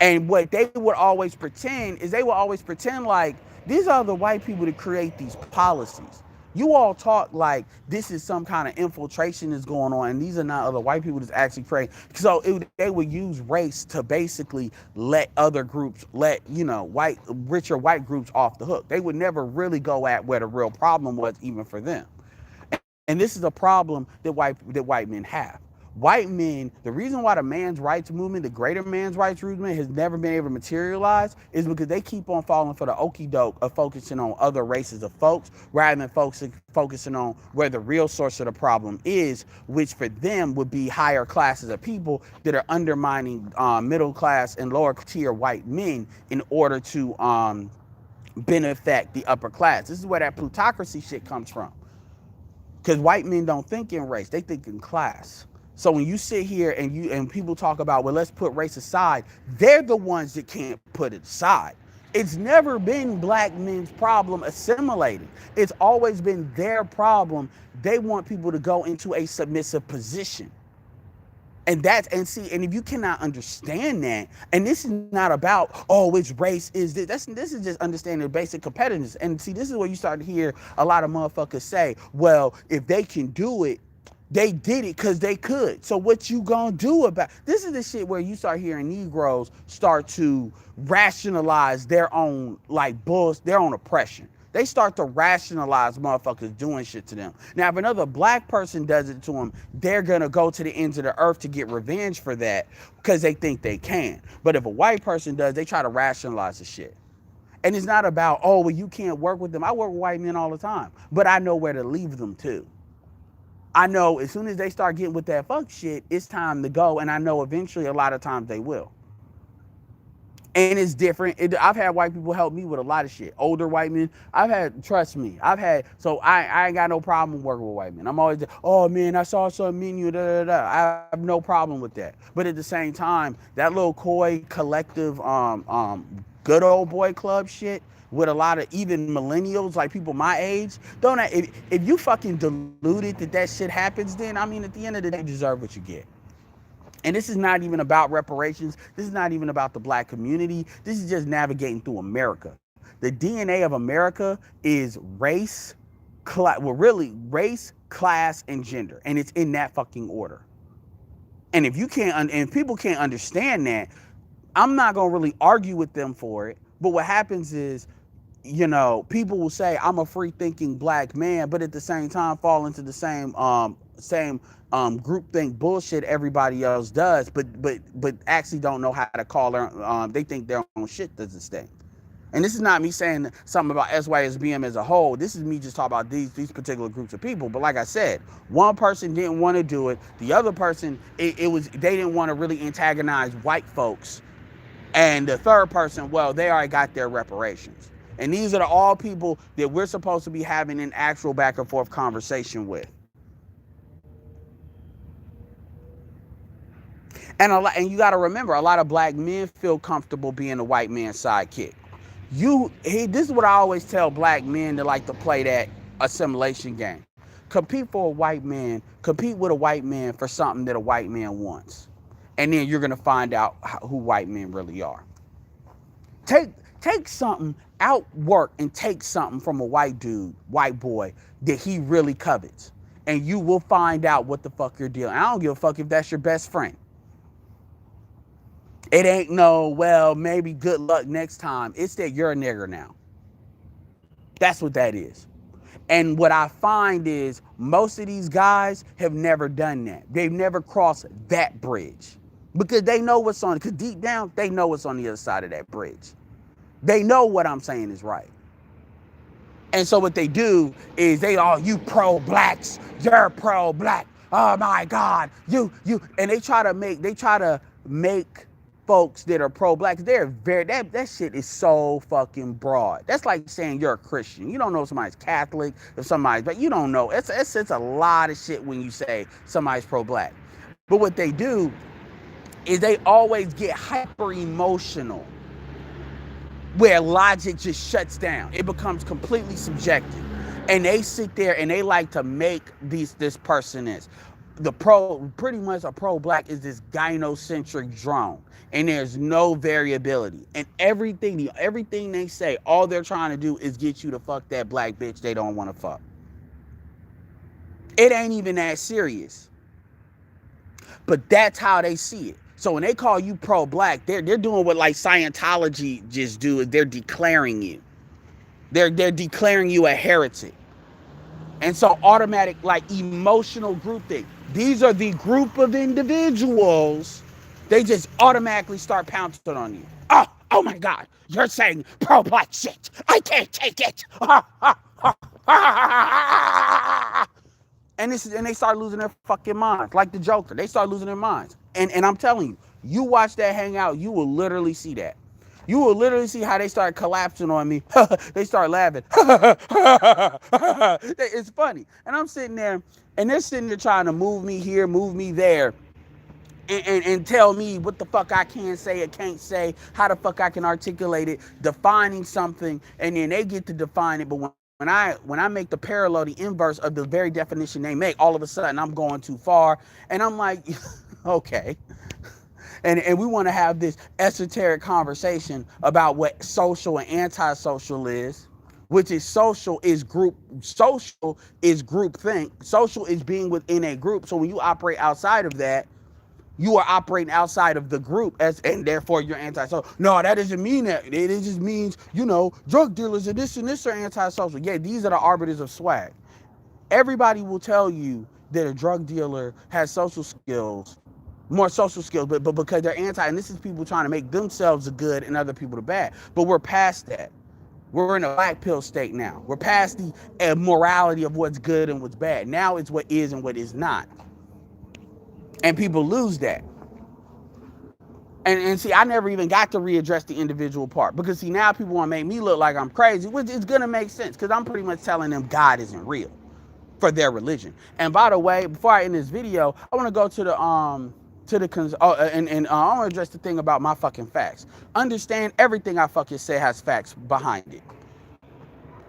And what they would always pretend is like, these are the white people that create these policies. You all talk like this is some kind of infiltration that's going on, and these are not other white people that's actually creating. So they would use race to basically let other groups, richer white groups off the hook. They would never really go at where the real problem was, even for them. And this is a problem that white men have. White men, the reason why the man's rights movement, the greater man's rights movement, has never been able to materialize is because they keep on falling for the okie doke of focusing on other races of folks rather than focusing on where the real source of the problem is, which for them would be higher classes of people that are undermining middle class and lower tier white men in order to benefit the upper class. This is where that plutocracy shit comes from. Because white men don't think in race, they think in class. So when you sit here and people talk about, well, let's put race aside, they're the ones that can't put it aside. It's never been black men's problem assimilating. It's always been their problem. They want people to go into a submissive position. And if you cannot understand that, and this is not about, which race is this? This is just understanding the basic competitiveness. And see, this is where you start to hear a lot of motherfuckers say, well, if they can do it, they did it because they could. So what you gonna do about this? Is the shit where you start hearing Negroes start to rationalize their own their own oppression. They start to rationalize motherfuckers doing shit to them. Now, if another black person does it to them, they're gonna go to the ends of the earth to get revenge for that because they think they can. But if a white person does, they try to rationalize the shit. And it's not about, well, you can't work with them. I work with white men all the time, but I know where to leave them too. I know as soon as they start getting with that fuck shit, it's time to go. And I know eventually a lot of times they will. And it's different. I've had white people help me with a lot of shit. Older white men. Trust me, so I ain't got no problem working with white men. I'm always, man, I saw something in you, I have no problem with that. But at the same time, that little coy collective, good old boy club shit, with a lot of even millennials, like people my age, if you fucking deluded that shit happens, then I mean, at the end of the day, you deserve what you get. And this is not even about reparations. This is not even about the black community. This is just navigating through America. The DNA of America is race, class, and gender, and it's in that fucking order. And if people can't understand that, I'm not gonna really argue with them for it. But what happens is, people will say I'm a free thinking black man, but at the same time fall into the same groupthink bullshit everybody else does, but actually don't know how to call their they think their own shit does this thing. And this is not me saying something about SYSBM as a whole. This is me just talking about these particular groups of people. But like I said, one person didn't want to do it. The other person, they didn't want to really antagonize white folks. And the third person, well, they already got their reparations. And these are all people that we're supposed to be having an actual back and forth conversation with. And you got to remember, a lot of black men feel comfortable being a white man's sidekick. This is what I always tell black men that like to play that assimilation game. Compete with a white man for something that a white man wants. And then you're going to find out who white men really are. Take something, outwork and take something from a white boy that he really covets. and you will find out what the fuck you're dealing. I don't give a fuck if that's your best friend. It ain't no, well, maybe good luck next time. It's that you're a nigger now. That's what that is. And what I find is most of these guys have never done that. They've never crossed that bridge because they know what's on it. Because deep down, they know what's on the other side of that bridge. They know what I'm saying is right. And so what they do is you pro-blacks, you're pro-black. Oh my God, you, and they try to make folks that are pro-black, that shit is so fucking broad. That's like saying you're a Christian. You don't know if somebody's Catholic, but you don't know. It's a lot of shit when you say somebody's pro-black. But what they do is they always get hyper emotional, where logic just shuts down. It becomes completely subjective. And they sit there and they like to make this person is. Pretty much a pro-black is this gynocentric drone. And there's no variability. And everything they say, all they're trying to do is get you to fuck that black bitch they don't want to fuck. It ain't even that serious. But that's how they see it. So when they call you pro-black, they're doing what like Scientology just do, is they're declaring you. They're declaring you a heretic. And so automatic, like emotional groupthink. These are the group of individuals, they just automatically start pouncing on you. Oh my God, you're saying pro-black shit. I can't take it. And they start losing their fucking minds, like the Joker. They start losing their minds. And I'm telling you, you watch that hangout, you will literally see that. You will literally see how they start collapsing on me. They start laughing. It's funny. And I'm sitting there, and they're sitting there trying to move me here, move me there, and tell me what the fuck I can say or can't say, how the fuck I can articulate it, defining something, and then they get to define it. But when I make the parallel, the inverse of the very definition they make, all of a sudden I'm going too far. And I'm like, okay. And we want to have this esoteric conversation about what social and antisocial is, which is social is group think. Social is being within a group. So when you operate outside of that, you are operating outside of the group, and therefore you're antisocial. No, that doesn't mean that. It just means, drug dealers and this are antisocial. Yeah, these are the arbiters of swag. Everybody will tell you that a drug dealer has more social skills, but because they're anti, and this is people trying to make themselves the good and other people the bad. But we're past that. We're in a black pill state now. We're past the morality of what's good and what's bad. Now it's what is and what is not. And people lose that. And see, I never even got to readdress the individual part, because see, now people want to make me look like I'm crazy, which is going to make sense, because I'm pretty much telling them God isn't real for their religion. And by the way, before I end this video, I want to go to I want to address the thing about my fucking facts. Understand, everything I fucking say has facts behind it.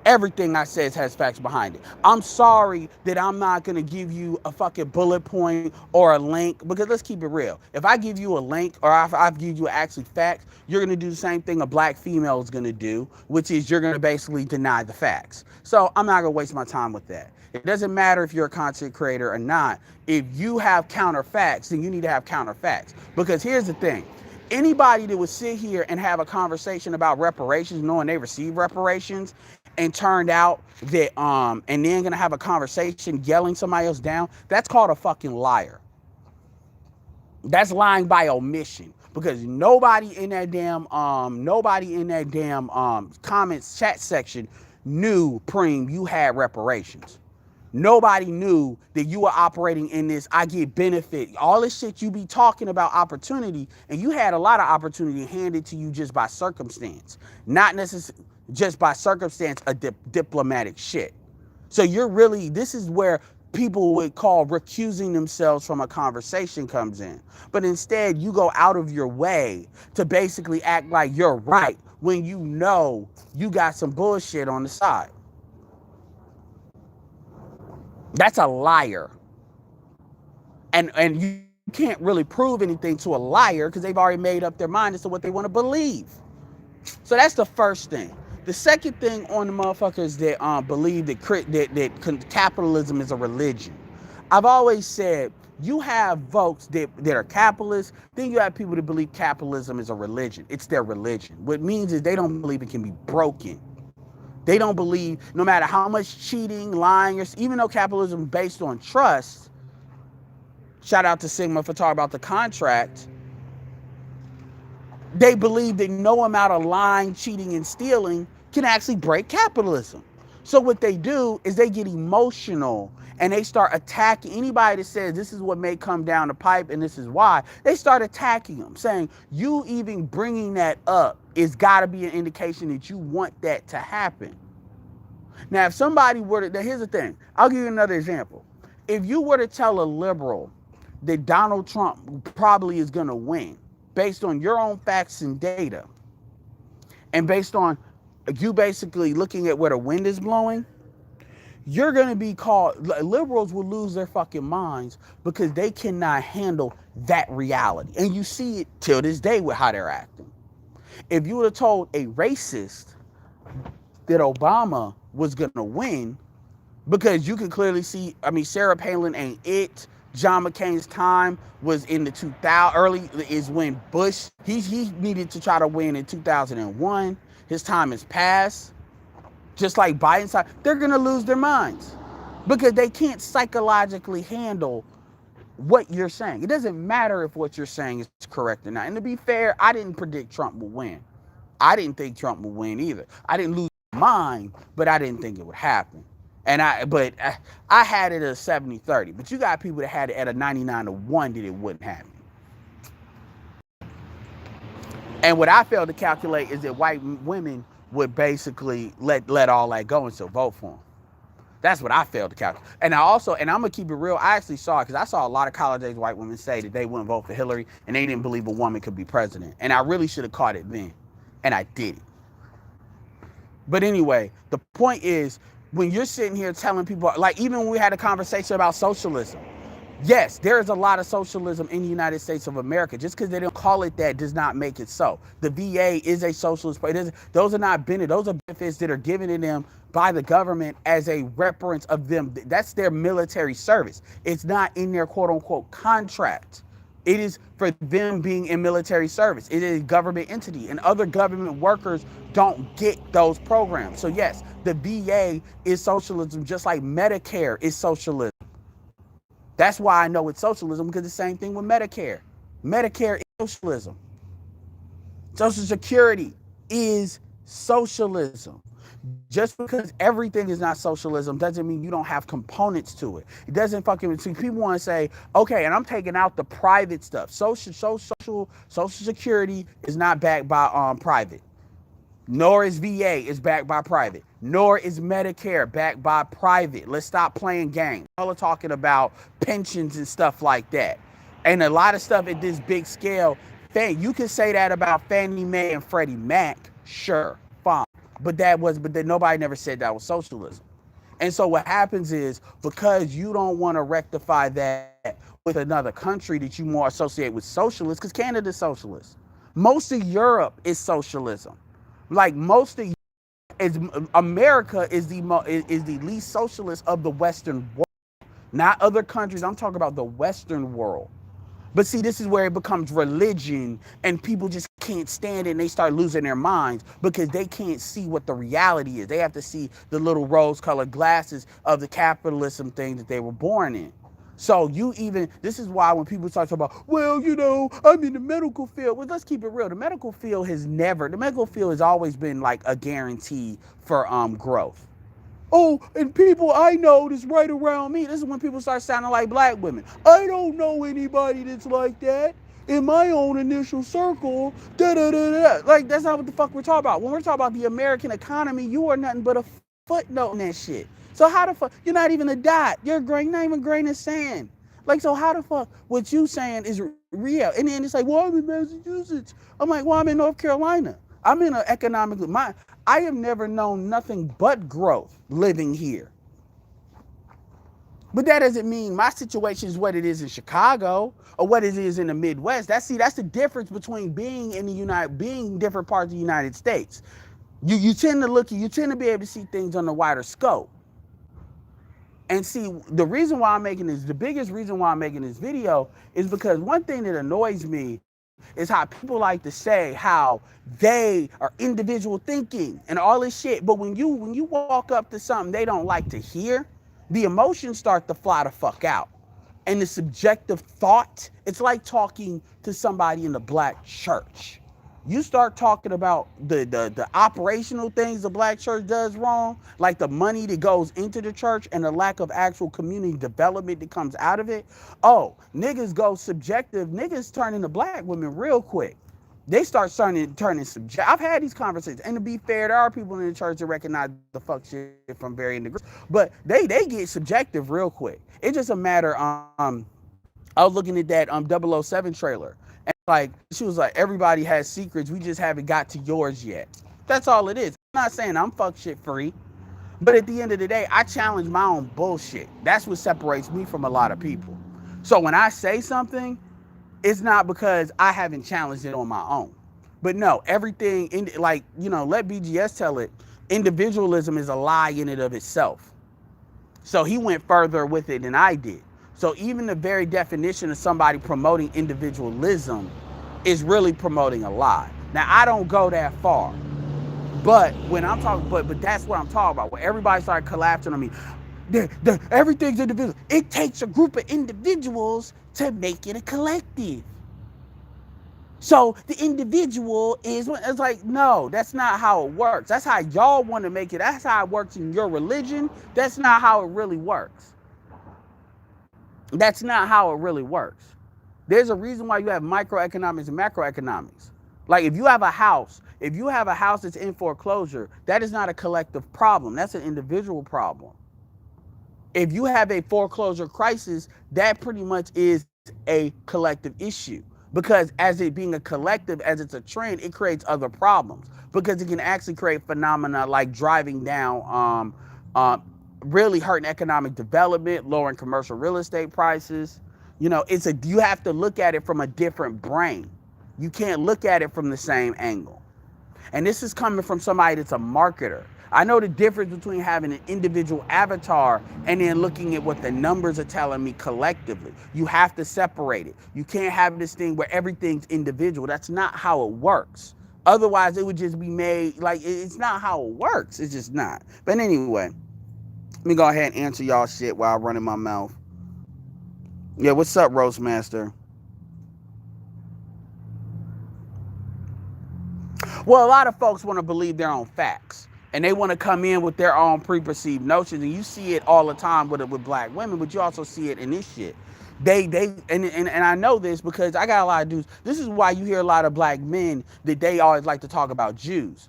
Everything I say has facts behind it. I'm sorry that I'm not going to give you a fucking bullet point or a link, because let's keep it real. If I give you a link or I give you actually facts, you're going to do the same thing a black female is going to do, which is you're going to basically deny the facts. So I'm not going to waste my time with that. It doesn't matter if you're a content creator or not. If you have counter facts, then you need to have counter facts. Because here's the thing. Anybody that would sit here and have a conversation about reparations, knowing they received reparations, and turned out that and then gonna have a conversation yelling somebody else down, that's called a fucking liar. That's lying by omission, because nobody in that damn comments chat section knew, Preem, you had reparations. Nobody knew that you were operating in this I get benefit, all this shit you be talking about opportunity, and you had a lot of opportunity handed to you just by circumstance, not necessarily just by circumstance, a diplomatic shit. So this is where people would call recusing themselves from a conversation comes in. But instead, you go out of your way to basically act like you're right when you know you got some bullshit on the side. That's a liar. And you can't really prove anything to a liar, because they've already made up their mind as to what they want to believe. So that's the first thing. The second thing on the motherfuckers that believe that capitalism is a religion. I've always said you have folks that are capitalists, then you have people that believe capitalism is a religion. It's their religion. What it means is they don't believe it can be broken. They don't believe no matter how much cheating, lying, or even though capitalism is based on trust, shout out to Sigma for talking about the contract, they believe that no amount of lying, cheating, and stealing can actually break capitalism. So what they do is they get emotional and they start attacking anybody that says this is what may come down the pipe and this is why. They start attacking them, saying you even bringing that up is got to be an indication that you want that to happen. Now, if somebody were to, here's the thing, I'll give you another example. If you were to tell a liberal that Donald Trump probably is going to win based on your own facts and data, and based on you basically looking at where the wind is blowing, you're going to be called, liberals will lose their fucking minds because they cannot handle that reality. And you see it till this day with how they're acting. If you would have told a racist that Obama was going to win, because you can clearly see, I mean, Sarah Palin ain't it. John McCain's time was in the 2000, early is when Bush, he needed to try to win in 2001. His time has passed. Just like Biden's time, they're going to lose their minds because they can't psychologically handle what you're saying. It doesn't matter if what you're saying is correct or not. And to be fair, I didn't predict Trump would win. I didn't think Trump would win either. I didn't lose my mind, but I didn't think it would happen. And I had it at a 70-30, but you got people that had it at a 99-1 that it wouldn't happen. And what I failed to calculate is that white women would basically let all that go and still vote for him. That's what I failed to calculate. And I'm gonna keep it real, I actually saw it because I saw a lot of college-age white women say that they wouldn't vote for Hillary and they didn't believe a woman could be president. And I really should have caught it then, and I didn't. But anyway, the point is, when you're sitting here telling people, like even when we had a conversation about socialism, yes, there is a lot of socialism in the United States of America. Just because they don't call it that does not make it so. The VA is a socialist. Those are not benefits. Those are benefits that are given to them by the government as a reference of them. That's their military service. It's not in their quote unquote contract. It is for them being in military service. It is a government entity, and other government workers don't get those programs. So yes, the VA is socialism, just like Medicare is socialism. That's why I know it's socialism, because the same thing with Medicare. Medicare is socialism. Social Security is socialism. Just because everything is not socialism doesn't mean you don't have components to it. It doesn't fucking, see, people want to say, okay, and I'm taking out the private stuff. Social Security is not backed by private. Nor is VA is backed by private. Nor is Medicare backed by private. Let's stop playing games. All are talking about pensions and stuff like that. And a lot of stuff at this big scale, you can say that about Fannie Mae and Freddie Mac, sure, fine. But nobody never said that was socialism. And so what happens is, because you don't want to rectify that with another country that you more associate with socialists, because Canada's socialist. Most of Europe is socialism. Like most of America is the least socialist of the Western world, not other countries. I'm talking about the Western world. But see, this is where it becomes religion, and people just can't stand it, and they start losing their minds because they can't see what the reality is. They have to see the little rose-colored glasses of the capitalism thing that they were born in. So this is why when people start talking about, well, I'm in the medical field. Well, let's keep it real. The medical field has always been like a guarantee for growth. Oh, and people I know that's right around me. This is when people start sounding like black women. I don't know anybody that's like that in my own initial circle. Like, that's not what the fuck we're talking about. When we're talking about the American economy, you are nothing but a footnote in that shit. So how the fuck, you're not even a dot. You're not even a grain of sand. Like, so how the fuck what you saying is real? And then it's like, well, I'm in Massachusetts. I'm like, well, I'm in North Carolina. I'm in an economically, I have never known nothing but growth living here. But that doesn't mean my situation is what it is in Chicago or what it is in the Midwest. That's the difference between being in being different parts of the United States. You tend to be able to see things on a wider scope. And see, the reason why I'm making this, the biggest reason why I'm making this video is because one thing that annoys me is how people like to say how they are individual thinking and all this shit. But when you walk up to something they don't like to hear, the emotions start to fly the fuck out. And the subjective thought, it's like talking to somebody in the black church. You start talking about the operational things the black church does wrong, like the money that goes into the church and the lack of actual community development that comes out of it. Oh, niggas go subjective. Niggas turn into black women real quick. They start turning subject. I've had these conversations, and to be fair, there are people in the church that recognize the fuck shit from varying degrees, but they get subjective real quick. It's just a matter. I was looking at that 007 trailer, and like she was like, everybody has secrets, we just haven't got to yours yet. That's all it is. I'm not saying I'm fuck shit free, but at the end of the day, I challenge my own bullshit. That's what separates me from a lot of people. So when I say something, it's not because I haven't challenged it on my own. But no, everything in, like, let BGS tell it. Individualism is a lie in and of itself. So he went further with it than I did. So even the very definition of somebody promoting individualism is really promoting a lie. Now, I don't go that far. But when I'm talking, but that's what I'm talking about. When everybody started collapsing on me, everything's individual. It takes a group of individuals to make it a collective. So the individual it's like, no, that's not how it works. That's how y'all want to make it. That's how it works in your religion. That's not how it really works. That's not how it really works. There's a reason why you have microeconomics and macroeconomics. Like if you have a house that's in foreclosure, that is not a collective problem. That's an individual problem. If you have a foreclosure crisis, that pretty much is a collective issue. Because as it being a collective, as it's a trend, it creates other problems. Because it can actually create phenomena like driving down, really hurting economic development, lowering commercial real estate prices. You have to look at it from a different brain. You can't look at it from the same angle. And this is coming from somebody that's a marketer. I know the difference between having an individual avatar and then looking at what the numbers are telling me collectively. You have to separate it. You can't have this thing where everything's individual. That's not how it works. Otherwise, it would just be made like it's not how it works. It's just not. But anyway, let me go ahead and answer y'all shit while I'm running my mouth. Yeah, what's up, Roastmaster? Well, a lot of folks want to believe their own facts. And they want to come in with their own preconceived notions. And you see it all the time with black women, but you also see it in this shit. And I know this because I got a lot of dudes. This is why you hear a lot of black men that they always like to talk about Jews.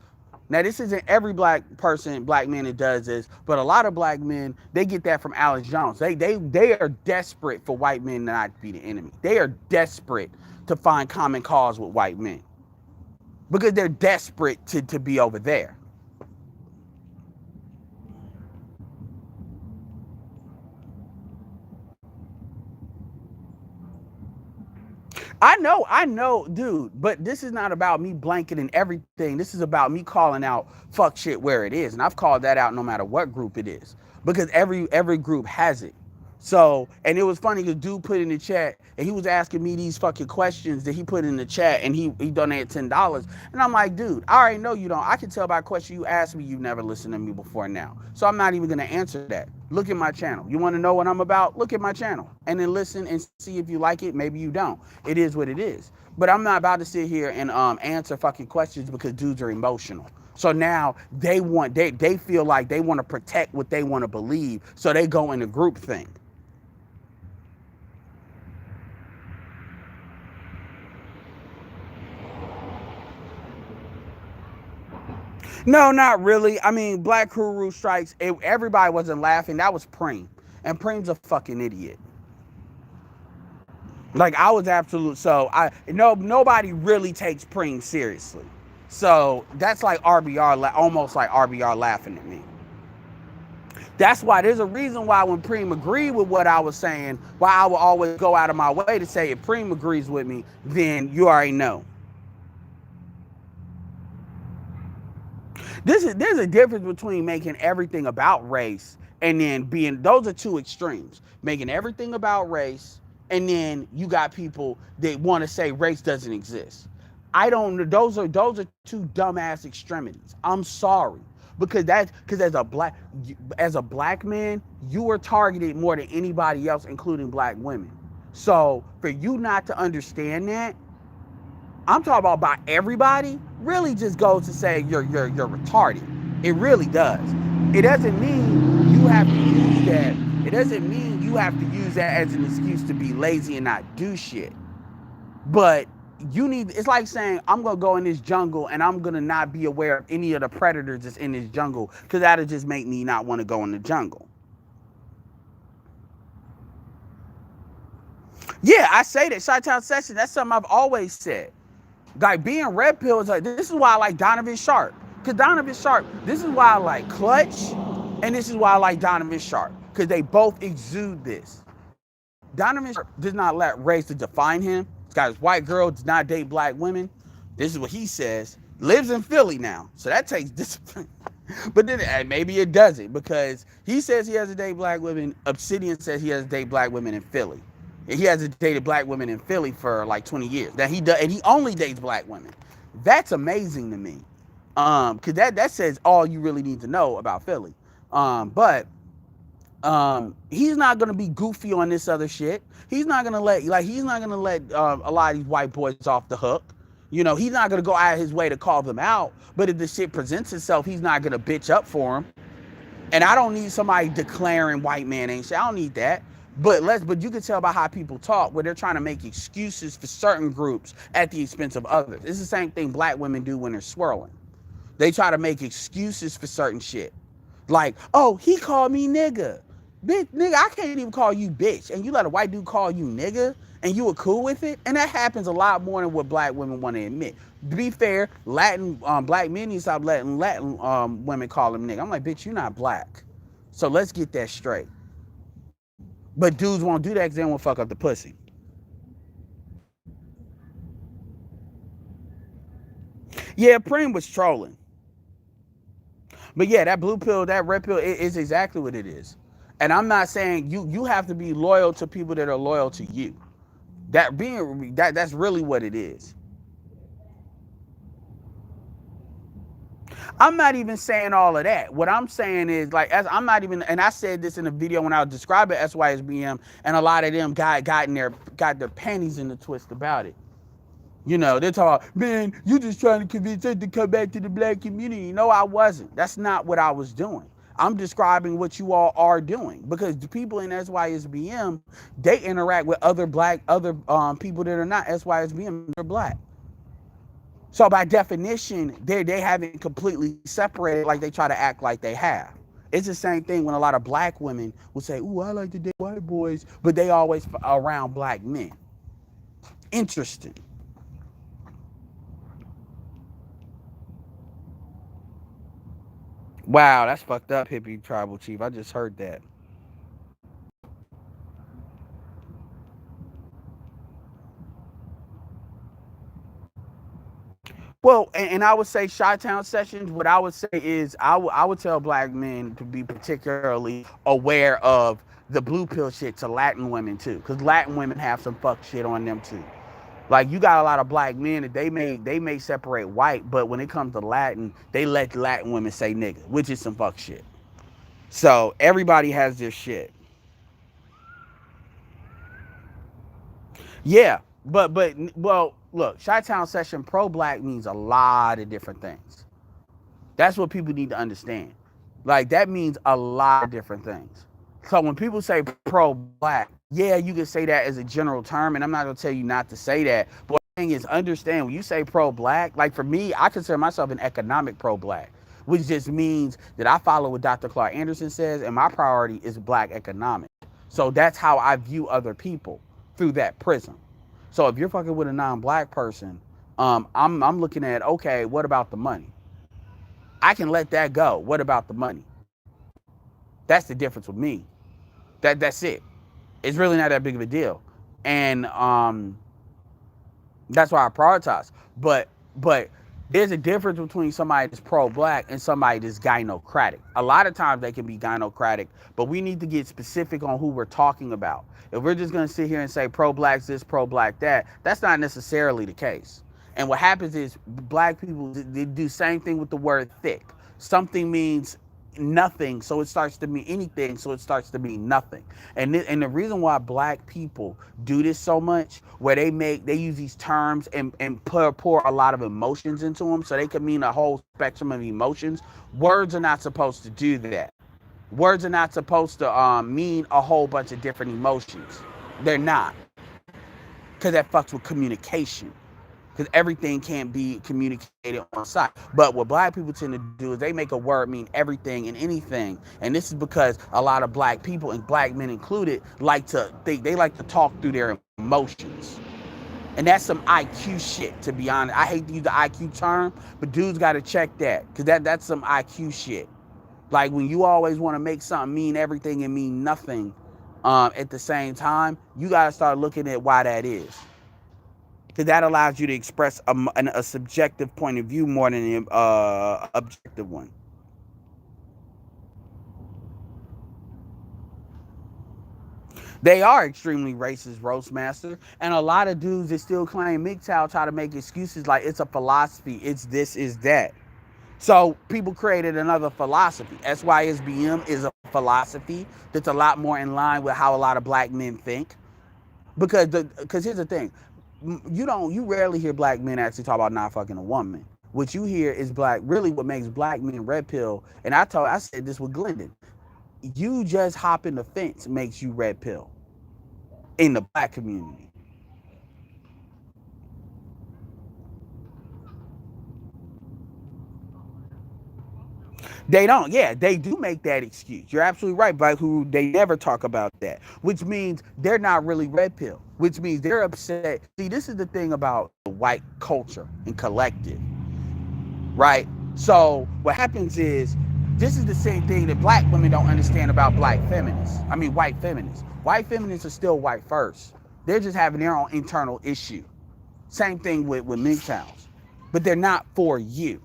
Now, this isn't every black man that does this, but a lot of black men, they get that from Alex Jones. They are desperate for white men not to be the enemy. They are desperate to find common cause with white men because they're desperate to be over there. I know, dude, but this is not about me blanketing everything. This is about me calling out fuck shit where it is. And I've called that out no matter what group it is, because every group has it. So, and it was funny because dude put in the chat and he was asking me these fucking questions that he put in the chat, and he donated $10. And I'm like, dude, I already know you don't. I can tell by a question you asked me, you've never listened to me before now. So I'm not even going to answer that. Look at my channel. You want to know what I'm about? Look at my channel and then listen and see if you like it. Maybe you don't. It is what it is. But I'm not about to sit here and answer fucking questions because dudes are emotional. So now they feel like they want to protect what they want to believe. So they go in a group thing. No, not really. I mean, Black Guru strikes. Everybody wasn't laughing. That was Preem, and Preem's a fucking idiot. Like I was absolute. So nobody really takes Preem seriously. So that's like RBR, almost like RBR laughing at me. That's why there's a reason why when Preem agreed with what I was saying, why I will always go out of my way to say if Preem agrees with me, then you already know. There's a difference between making everything about race and then being, those are two extremes, making everything about race, and then you got people that want to say race doesn't exist. I don't, those are two dumbass extremities. I'm sorry. Because as a black man, you are targeted more than anybody else, including black women. So for you not to understand that, I'm talking about by everybody, really just goes to say you're retarded. It really does. It doesn't mean you have to use that. It doesn't mean you have to use that as an excuse to be lazy and not do shit. But you need, it's like saying I'm gonna go in this jungle and I'm gonna not be aware of any of the predators that's in this jungle, because that'll just make me not want to go in the jungle. Yeah, I say that. Chi-Town Session, that's something I've always said. Like being red pill is like, this is why I like Donovan Sharp. Cause Donovan Sharp, this is why I like Clutch, and this is why I like Donovan Sharp. Cause they both exude this. Donovan Sharp does not let race to define him. This guy's white girl, does not date black women. This is what he says. Lives in Philly now. So that takes discipline. But then maybe it doesn't, because he says he has to date black women. Obsidian says he has to date black women in Philly. He hasn't dated black women in Philly for like 20 years. That he does, and he only dates black women. That's amazing to me. Cause that says all you really need to know about Philly. But he's not gonna be goofy on this other shit. He's not gonna let a lot of these white boys off the hook. You know, he's not gonna go out of his way to call them out. But if the shit presents itself, he's not gonna bitch up for him. And I don't need somebody declaring white man ain't shit. I don't need that. But you can tell by how people talk, where they're trying to make excuses for certain groups at the expense of others. It's the same thing black women do when they're swirling. They try to make excuses for certain shit. Like, oh, he called me nigga. Bitch, nigga, I can't even call you bitch. And you let a white dude call you nigga and you were cool with it? And that happens a lot more than what black women want to admit. To be fair, black men need to stop letting Latin women call them nigga. I'm like, bitch, you're not black. So let's get that straight. But dudes won't do that because they don't want to fuck up the pussy. Yeah, Preem was trolling. But yeah, that blue pill, that red pill, it is exactly what it is. And I'm not saying you have to be loyal to people that are loyal to you. That's really what it is. I'm not even saying all of that. What I'm saying is, like, I'm not even, and I said this in a video when I was describing SYSBM, and a lot of them got their panties in the twist about it. You know, they're talking about, man, you just trying to convince us to come back to the black community. No, I wasn't. That's not what I was doing. I'm describing what you all are doing, because the people in SYSBM, they interact with other people that are not SYSBM, they're black. So by definition, they haven't completely separated like they try to act like they have. It's the same thing when a lot of black women will say, ooh, I like to date white boys, but they always around black men. Interesting. Wow, that's fucked up, hippie tribal chief. I just heard that. Well, and I would say Chi-Town Sessions, what I would say is I would tell black men to be particularly aware of the blue pill shit to Latin women too, because Latin women have some fuck shit on them too. Like, you got a lot of black men that they may separate white, but when it comes to Latin, they let Latin women say nigga, which is some fuck shit. So everybody has their shit. Yeah, but well, look, Chi-Town Session pro black means a lot of different things. That's what people need to understand. Like, that means a lot of different things. So when people say pro black, yeah, you can say that as a general term, and I'm not gonna tell you not to say that. But the thing is, understand, when you say pro black, like for me, I consider myself an economic pro black, which just means that I follow what Dr. Clark Anderson says, and my priority is black economics. So that's how I view other people, through that prism. So if you're fucking with a non-black person, I'm looking at, okay, what about the money? I can let that go. What about the money? That's the difference with me. That's it. It's really not that big of a deal, and that's why I prioritize. But There's a difference between somebody that's pro-black and somebody that's gynocratic. A lot of times they can be gynocratic, but we need to get specific on who we're talking about. If we're just going to sit here and say pro-black this, pro-black that, that's not necessarily the case. And what happens is black people, they do the same thing with the word thick. Something means nothing, so it starts to mean anything, so it starts to mean nothing. And the reason why black people do this so much, where they use these terms and pour a lot of emotions into them, so they can mean a whole spectrum of emotions. Words are not supposed to do that. Words are not supposed to mean a whole bunch of different emotions. They're not, because that fucks with communication, because everything can't be communicated on site. But what black people tend to do is they make a word mean everything and anything. And this is because a lot of black people, and black men included, they like to talk through their emotions. And that's some IQ shit, to be honest. I hate to use the IQ term, but dudes got to check that, because that's some IQ shit. Like when you always want to make something mean everything and mean nothing at the same time, you got to start looking at why that is. Because that allows you to express a subjective point of view more than an objective one. They are extremely racist, Roastmaster, and a lot of dudes that still claim MGTOW try to make excuses like it's a philosophy, it's this, is that. So people created another philosophy. SYSBM is a philosophy that's a lot more in line with how a lot of black men think. Because here's the thing, you rarely hear black men actually talk about not fucking a woman. What you hear is really what makes black men red pill. And I said this with Glendon. You just hopping the fence makes you red pill in the black community. They don't. Yeah, they do make that excuse. You're absolutely right, but who they never talk about that, which means they're not really red pill, which means they're upset. See, this is the thing about the white culture and collective, right? So what happens is this is the same thing that black women don't understand about black feminists. I mean, white feminists. White feminists are still white first. They're just having their own internal issue. Same thing with MGTOWs, but they're not for you.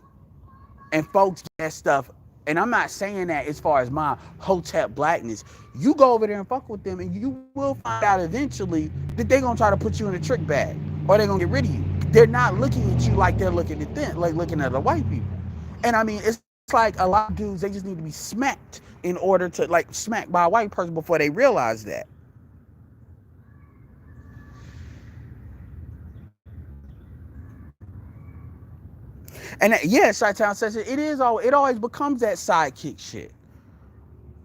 And folks get that stuff, and I'm not saying that as far as my hotep blackness. You go over there and fuck with them, and you will find out eventually that they're gonna try to put you in a trick bag, or they're gonna get rid of you. They're not looking at you like they're looking at them, like looking at the white people. And I mean, it's like a lot of dudes, they just need to be smacked in order to, like, smacked by a white person before they realize that. And yeah, Chi-Town says it always becomes that sidekick shit.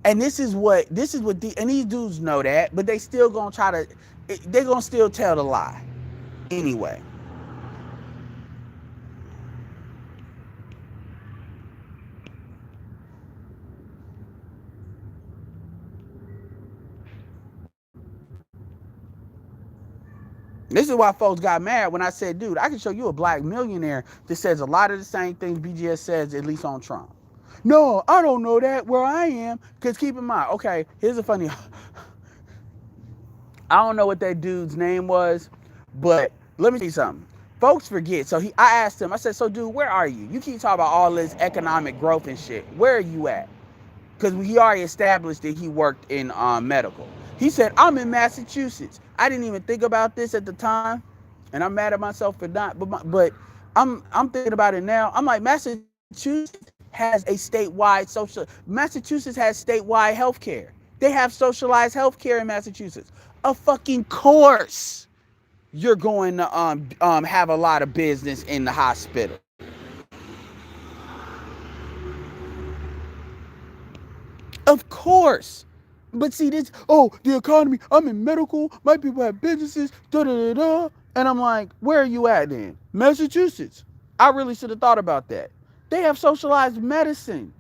And this is what and these dudes know that, but they still gonna they're gonna still tell the lie anyway. This is why folks got mad when I said, dude, I can show you a black millionaire that says a lot of the same things BGS says, at least on Trump. No, I don't know that where I am. Because keep in mind, okay, here's a funny, I don't know what that dude's name was, but let me tell you something. Folks forget. So I asked him, I said, so dude, where are you? You keep talking about all this economic growth and shit. Where are you at? Because he already established that he worked in medical. He said, I'm in Massachusetts. I didn't even think about this at the time, and I'm mad at myself for not. But I'm thinking about it now. I'm like, Massachusetts has a statewide Massachusetts has statewide health care. They have socialized health care in Massachusetts. Of fucking course, you're going to have a lot of business in the hospital. Of course. But see this, the economy, I'm in medical, my people have businesses, da-da-da-da. And I'm like, where are you at then? Massachusetts. I really should have thought about that. They have socialized medicine.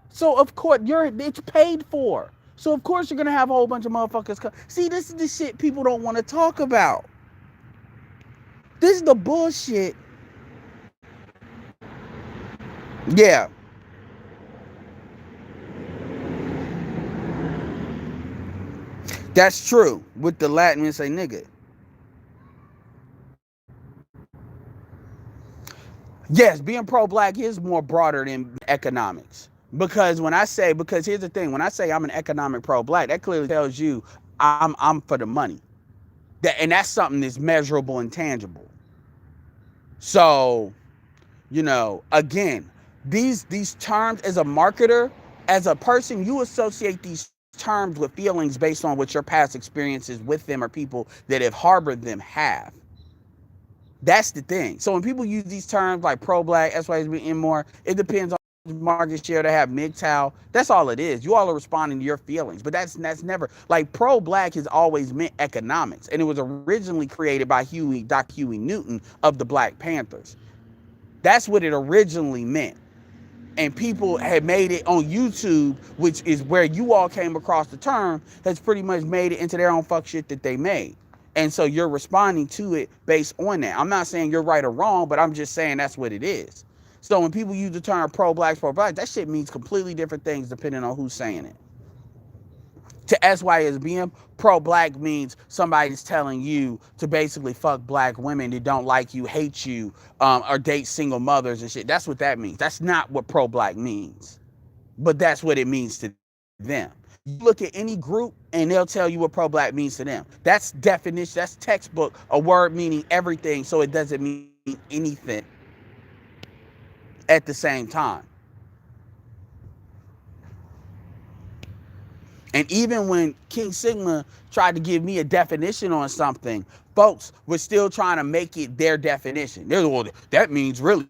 So of course, it's paid for. So of course you're going to have a whole bunch of motherfuckers. See, this is the shit people don't want to talk about. This is the bullshit. Yeah. That's true. With the Latin, we say nigga. Yes, being pro-black is more broader than economics. Because here's the thing, when I say I'm an economic pro-black, that clearly tells you I'm for the money. And that's something that's measurable and tangible. So, again, these terms, as a marketer, as a person, you associate these terms with feelings based on what your past experiences with them or people that have harbored them have. That's the thing. So when people use these terms like pro-black, SYSB, more, it depends on market share they have, MGTOW. That's all it is. You all are responding to your feelings, but that's never, like, pro-black has always meant economics, and it was originally created by Doc Huey Newton of the Black Panthers. That's what it originally meant. And people had made it on YouTube, which is where you all came across the term, has pretty much made it into their own fuck shit that they made. And so you're responding to it based on that. I'm not saying you're right or wrong, but I'm just saying that's what it is. So when people use the term pro-black, that shit means completely different things depending on who's saying it. To SYSBM, pro-black means somebody's telling you to basically fuck black women that don't like you, hate you, or date single mothers and shit. That's what that means. That's not what pro-black means. But that's what it means to them. You look at any group and they'll tell you what pro-black means to them. That's definition, that's textbook, a word meaning everything, so it doesn't mean anything at the same time. And even when King Sigma tried to give me a definition on something, folks were still trying to make it their definition. They're, well, that means really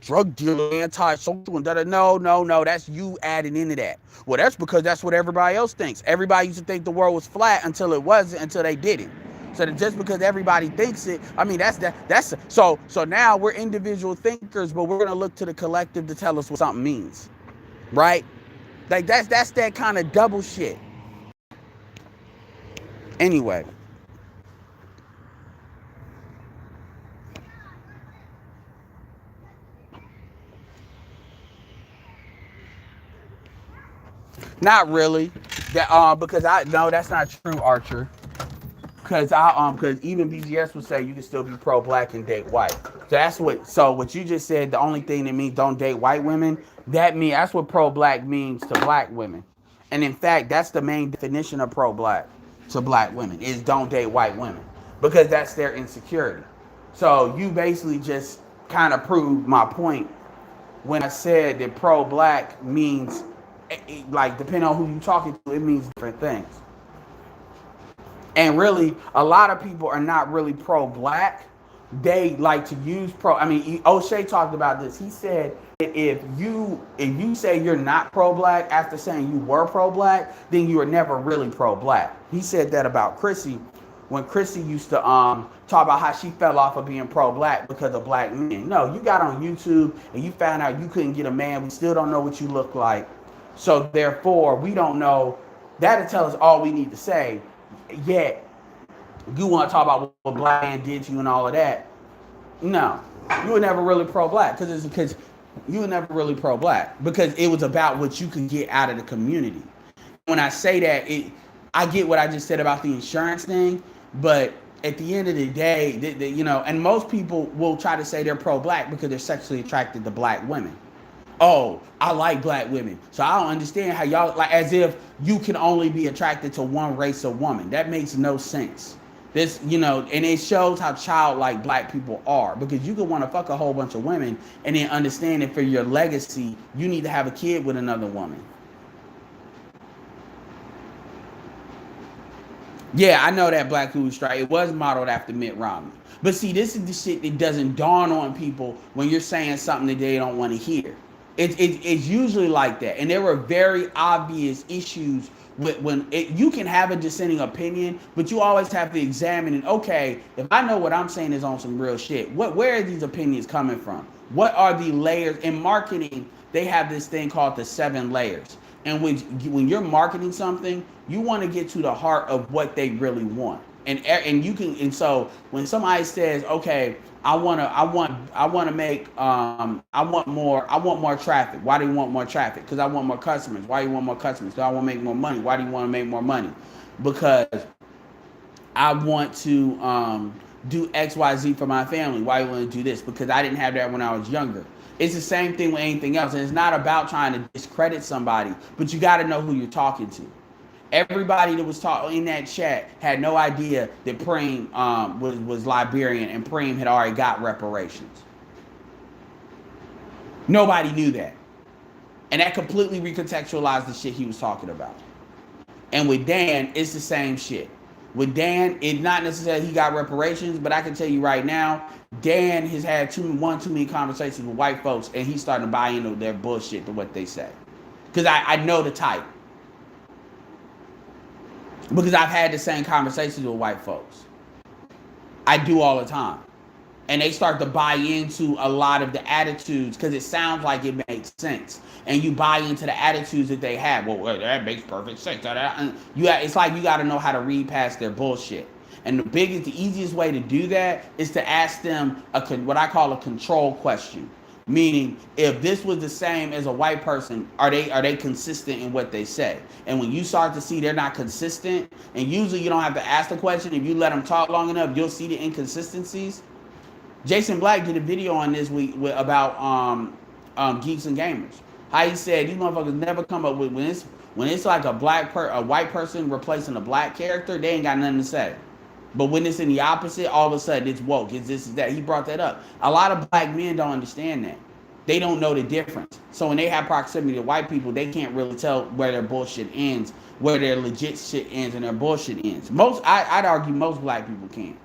drug dealer, anti-social, and da-da. No, that's you adding into that. Well, that's because that's what everybody else thinks. Everybody used to think the world was flat until it wasn't, until they didn't. So that just because everybody thinks it, I mean, that's so now we're individual thinkers, but we're gonna look to the collective to tell us what something means, right? Like that's that kind of double shit. Anyway. Not really. Because that's not true, Archer. Because even BGS would say you can still be pro-black and date white. So what you just said, the only thing that means don't date white women, that's what pro-black means to black women. And in fact, that's the main definition of pro-black to black women, is don't date white women, because that's their insecurity. So you basically just kind of proved my point when I said that pro-black means, like, depending on who you're talking to, it means different things. And really, a lot of people are not really pro-black. They like to use O'Shea talked about this. He said if you say you're not pro-black after saying you were pro-black, then you were never really pro-black. He said that about Chrissy, when Chrissy used to talk about how she fell off of being pro-black because of black men. No, you got on YouTube and you found out you couldn't get a man. We still don't know what you look like. So therefore, we don't know. That'll tell us all we need to say. Yet, you want to talk about what black man did to you and all of that. No, you were never really pro-black because you were never really pro-black because it was about what you could get out of the community. When I say that, I get what I just said about the insurance thing, but at the end of the day, and most people will try to say they're pro-black because they're sexually attracted to black women. Oh, I like black women, so I don't understand how y'all, like, as if you can only be attracted to one race of woman. That makes no sense. And it shows how childlike black people are, because you could want to fuck a whole bunch of women and then understand that for your legacy, you need to have a kid with another woman. Yeah, I know that Black Food Strike, it was modeled after Mitt Romney. But see, this is the shit that doesn't dawn on people when you're saying something that they don't want to hear. It's usually like that. And there were very obvious issues you can have a dissenting opinion, but you always have to examine it. Okay, if I know what I'm saying is on some real shit, where are these opinions coming from? What are the layers? In marketing, they have this thing called the 7 layers. And when you're marketing something, you want to get to the heart of what they really want. And so when somebody says, okay, I want more traffic. Why do you want more traffic? Because I want more customers. Why do you want more customers? Because I want to make more money. Why do you want to make more money? Because I want to do XYZ for my family. Why you want to do this? Because I didn't have that when I was younger. It's the same thing with anything else. And it's not about trying to discredit somebody, but you got to know who you're talking to. Everybody that was taught in that chat had no idea that Preem was Liberian and Preem had already got reparations. Nobody knew that. And that completely recontextualized the shit he was talking about. And with Dan, it's the same shit. With Dan, it's not necessarily he got reparations, but I can tell you right now, Dan has had too many conversations with white folks, and he's starting to buy into their bullshit to what they say. Because I know the type. Because I've had the same conversations with white folks. I do all the time. And they start to buy into a lot of the attitudes because it sounds like it makes sense. And you buy into the attitudes that they have. Well, that makes perfect sense. It's like you got to know how to read past their bullshit. And the easiest way to do that is to ask them what I call a control question. Meaning, if this was the same as a white person, are they consistent in what they say? And when you start to see they're not consistent, and usually you don't have to ask the question, if you let them talk long enough, you'll see the inconsistencies. Jason Black did a video on this week about geeks and gamers. How he said these motherfuckers never come up with when it's like a white person replacing a black character, they ain't got nothing to say. But when it's in the opposite, all of a sudden it's woke. It's this, it's that. He brought that up. A lot of black men don't understand that. They don't know the difference. So when they have proximity to white people, they can't really tell where their bullshit ends, where their legit shit ends, and their bullshit ends. I'd argue most black people can't.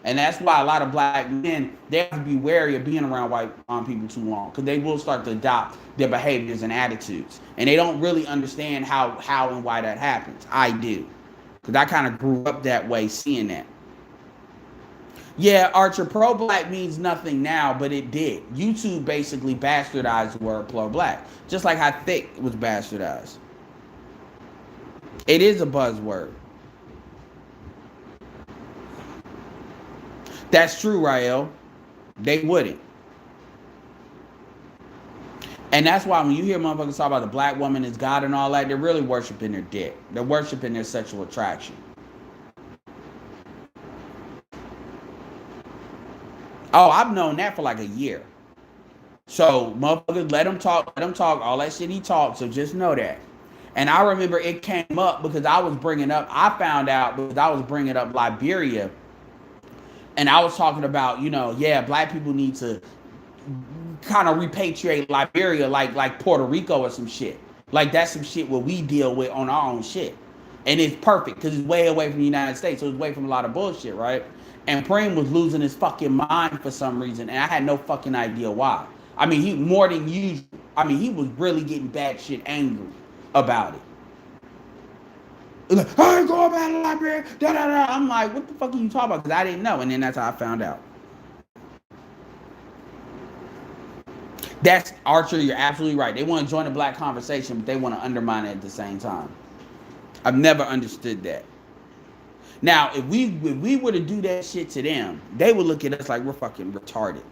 And that's why a lot of black men, they have to be wary of being around white people too long, because they will start to adopt their behaviors and attitudes. And they don't really understand how and why that happens. I do. Because I kind of grew up that way, seeing that. Yeah, Archer, pro-black means nothing now, but it did. YouTube basically bastardized the word pro-black, just like how thick was bastardized. It is a buzzword. That's true, Rael. They wouldn't. And that's why when you hear motherfuckers talk about the black woman is God and all that, they're really worshiping their dick. They're worshiping their sexual attraction. Oh, I've known that for like a year. So motherfuckers, let him talk, all that shit he talked, so just know that. And I remember it came up because I found out because I was bringing up Liberia. And I was talking about, black people need to kind of repatriate Liberia like Puerto Rico or some shit. Like that's some shit what we deal with on our own shit. And it's perfect because it's way away from the United States. So it's away from a lot of bullshit, right? And Preem was losing his fucking mind for some reason. And I had no fucking idea why. I mean, he more than usual. I mean, he was really getting bad shit angry about it. Like, I ain't going back to Liberia. I'm like, what the fuck are you talking about? Because I didn't know. And then that's how I found out. That's Archer, you're absolutely right. They want to join the black conversation, but they want to undermine it at the same time. I've never understood that. Now, if we were to do that shit to them, they would look at us like we're fucking retarded.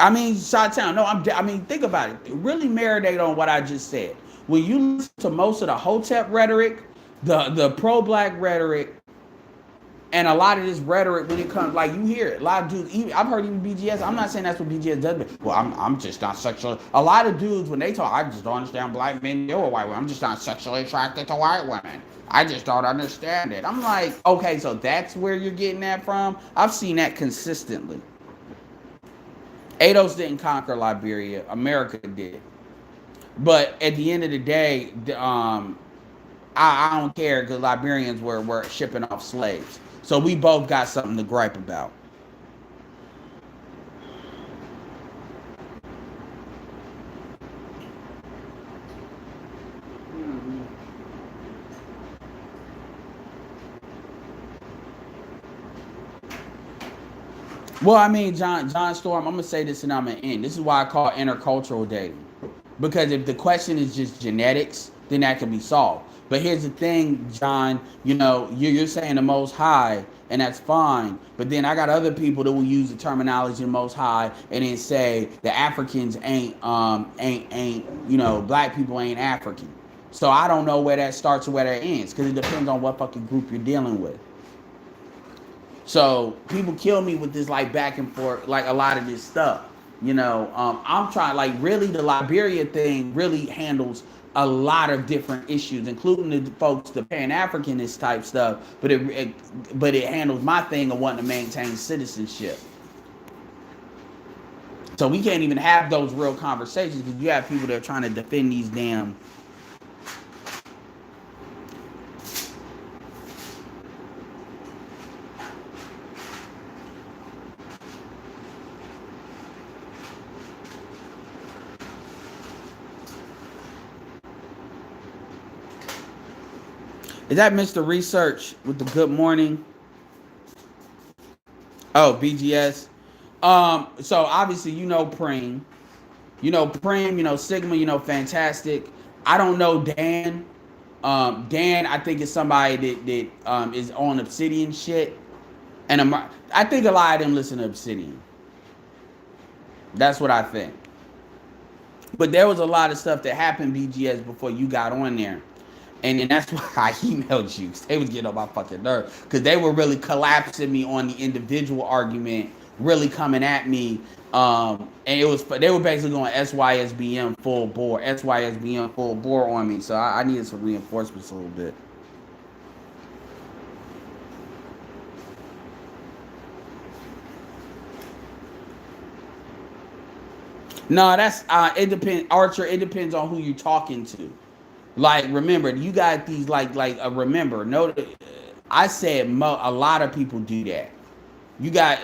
I mean, Shot-Town, think about it. Really marinate on what I just said. When you listen to most of the Hotep rhetoric, the pro-black rhetoric, and a lot of this rhetoric when it comes, like you hear it. A lot of dudes, I've heard even BGS. I'm not saying that's what BGS does, but well, I'm just not sexual. A lot of dudes when they talk, I just don't understand black men or white women. I'm just not sexually attracted to white women. I just don't understand it. I'm like, okay, so that's where you're getting that from. I've seen that consistently. ADOS didn't conquer Liberia. America did. But at the end of the day, I don't care because Liberians were shipping off slaves. So we both got something to gripe about. Well, I mean, John Storm, I'm going to say this and I'm going to end. This is why I call intercultural dating. Because if the question is just genetics, then that can be solved. But here's the thing, John. You're saying the Most High, and that's fine. But then I got other people that will use the terminology the Most High, and then say the Africans ain't black people ain't African. So I don't know where that starts or where that ends, because it depends on what fucking group you're dealing with. So people kill me with this like back and forth, like a lot of this stuff. I'm trying, like, really the Liberia thing really handles a lot of different issues, including the folks, the Pan-Africanist type stuff. But it handles my thing of wanting to maintain citizenship. So we can't even have those real conversations because you have people that are trying to defend these damn. Is that Mr. Research with the good morning? Oh, BGS. So obviously Preem. Preem, Sigma, Fantastic. I don't know Dan. Dan, I think is somebody that is on Obsidian shit. And I think a lot of them listen to Obsidian. That's what I think. But there was a lot of stuff that happened, BGS, before you got on there. And then that's why I emailed you. They was getting on my fucking nerve. Because they were really collapsing me on the individual argument, really coming at me. And they were basically going SYSBM full bore on me. So I needed some reinforcements a little bit. No, that's it depends, Archer. It depends on who you're talking to. Like, remember, you got these remember. No, I said a lot of people do that. You got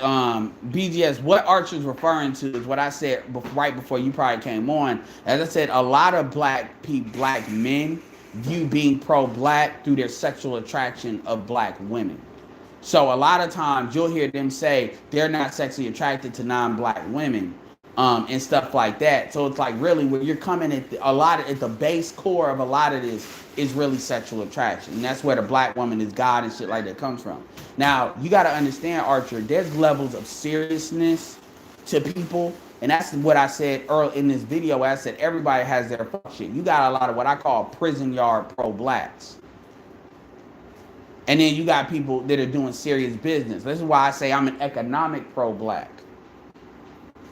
BGS. What Archer's referring to is what I said right before you probably came on. As I said, a lot of black men view being pro-black through their sexual attraction of black women. So a lot of times you'll hear them say they're not sexually attracted to non-black women. And stuff like that. So it's like, really, where you're coming at at the base core of a lot of this is really sexual attraction. And that's where the black woman is God and shit like that comes from. Now, you got to understand, Archer, there's levels of seriousness to people. And that's what I said early in this video, where I said everybody has their shit. You got a lot of what I call prison yard pro-blacks. And then you got people that are doing serious business. This is why I say I'm an economic pro-black.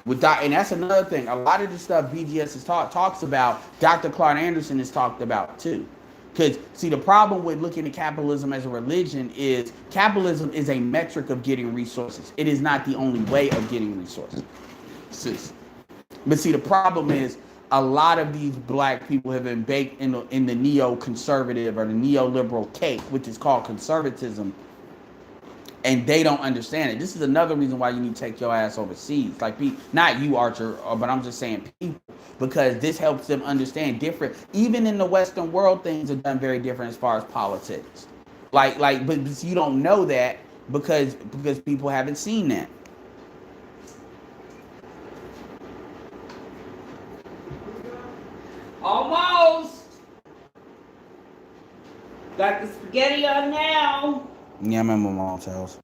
And that's another thing. A lot of the stuff BGS talks about, Dr. Clark Anderson has talked about too. Because, see, the problem with looking at capitalism as a religion is capitalism is a metric of getting resources. It is not the only way of getting resources. But see, the problem is a lot of these black people have been baked in the neoconservative or the neoliberal cake, which is called conservatism. And they don't understand it. This is another reason why you need to take your ass overseas. Like, not you, Archer, but I'm just saying people. Because this helps them understand different. Even in the Western world, things are done very different as far as politics. But you don't know that because people haven't seen that. Almost. Got the spaghetti on now. Yeah, I'm at my mom's house.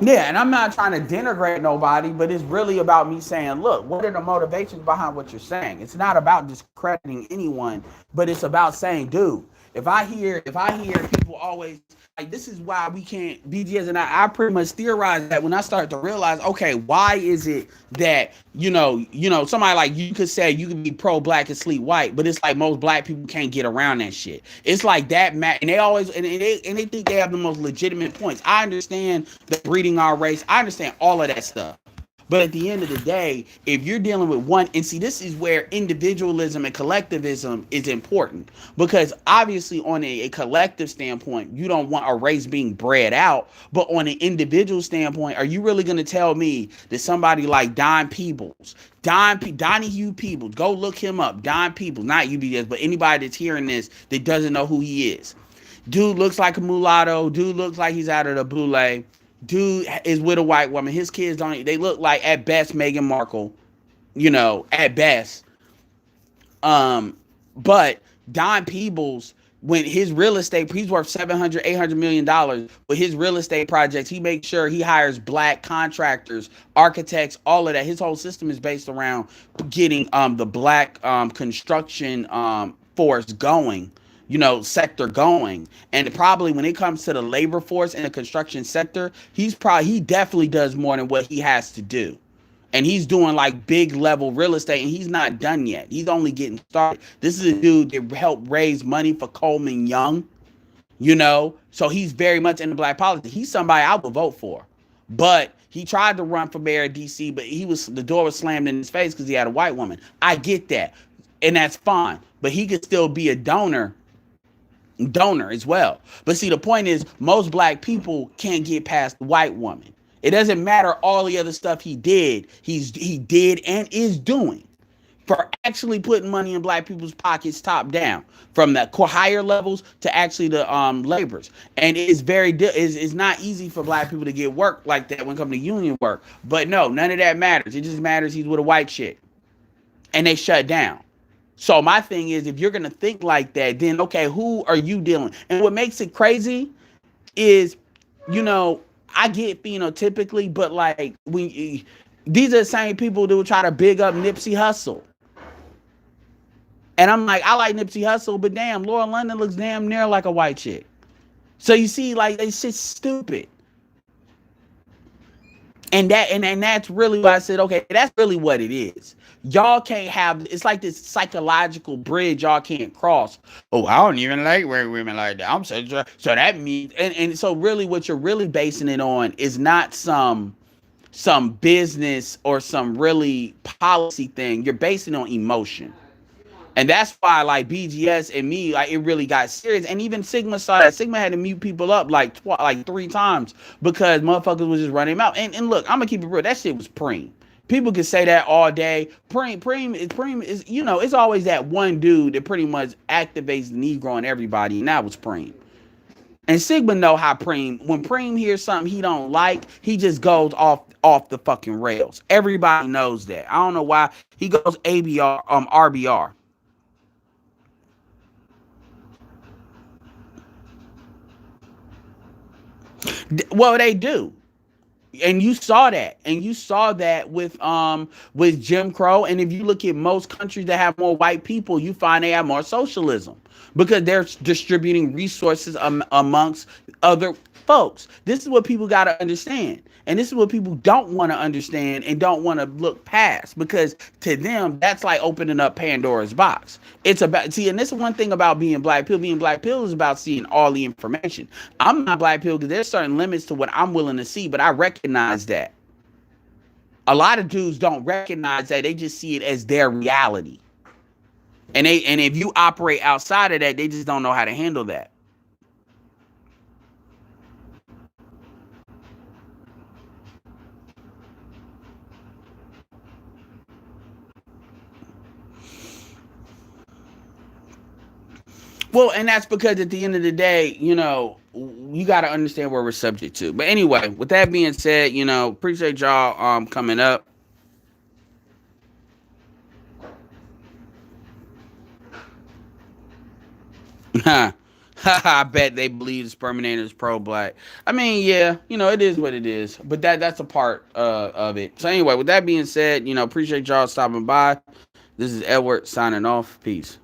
Yeah, and I'm not trying to denigrate nobody, but it's really about me saying, look, what are the motivations behind what you're saying? It's not about discrediting anyone, but it's about saying, dude, if I hear people always like, this is why we can't, BGS, and I pretty much theorize that when I start to realize, okay, why is it that somebody like you could say you could be pro-black and sleep white, but it's like most black people can't get around that shit. It's like that, and they always and they think they have the most legitimate points. I understand the breeding our race. I understand all of that stuff. But at the end of the day, if you're dealing with one, and see, this is where individualism and collectivism is important. Because obviously on a collective standpoint, you don't want a race being bred out. But on an individual standpoint, are you really going to tell me that somebody like Don Peebles, Donnie Hugh Peebles, go look him up, Don Peebles, not UBS, but anybody that's hearing this that doesn't know who he is. Dude looks like a mulatto. Dude looks like he's out of the boule. Dude is with a white woman. His kids don't. They look like at best Meghan Markle. At best. But Don Peebles, when his real estate, he's worth $700-800 million. With his real estate projects, he makes sure he hires black contractors, architects, all of that. His whole system is based around getting the black construction force going, sector going. And probably when it comes to the labor force in the construction sector, he definitely does more than what he has to do. And he's doing like big level real estate, and he's not done yet. He's only getting started. This is a dude that helped raise money for Coleman Young, so he's very much into black politics. He's somebody I would vote for. But he tried to run for mayor of DC, but the door was slammed in his face because he had a white woman. I get that. And that's fine. But he could still be a donor as well. But see, the point is, most black people can't get past the white woman. It doesn't matter all the other stuff he did and is doing for actually putting money in black people's pockets top down, from the higher levels to actually the laborers. And it's not easy for black people to get work like that when it comes to union work. But no, none of that matters. It just matters he's with a white chick. And they shut down. So my thing is, if you're going to think like that, then okay, who are you dealing? And what makes it crazy is, I get phenotypically, but like these are the same people that will try to big up Nipsey Hussle. And I'm like, I like Nipsey Hussle, but damn, Laura London looks damn near like a white chick. So you see, like, they shit's stupid. And that's really why I said, okay, that's really what it is. Y'all can't have, it's like this psychological bridge y'all can't cross. Oh, I don't even like white women like that. I'm so that means, and so really what you're really basing it on is not some business or some really policy thing. You're basing it on emotion. And that's why, like, BGS and me, like, it really got serious. And even Sigma saw that. Sigma had to mute people up like 3 times because motherfuckers was just running him out. And look, I'm gonna keep it real. That shit was preem. People can say that all day. Preem is, it's always that one dude that pretty much activates the Negro in everybody, and that was Preem. And Sigma know how when Preem hears something he don't like, he just goes off the fucking rails. Everybody knows that. I don't know why he goes RBR. Well, they do. And you saw that. And you saw that with Jim Crow. And if you look at most countries that have more white people, you find they have more socialism because they're distributing resources amongst other folks. This is what people got to understand. And this is what people don't want to understand and don't want to look past, because to them, that's like opening up Pandora's box. It's about, and this is one thing about being black pill. Being black pill is about seeing all the information. I'm not black pill because there's certain limits to what I'm willing to see, but I recognize that. A lot of dudes don't recognize that. They just see it as their reality. And if you operate outside of that, they just don't know how to handle that. Well, and that's because at the end of the day, you got to understand where we're subject to. But anyway, with that being said, appreciate y'all coming up. I bet they believe the Sperminator is pro-black. I mean, yeah, it is what it is. But that's a part of it. So anyway, with that being said, appreciate y'all stopping by. This is Edward signing off. Peace.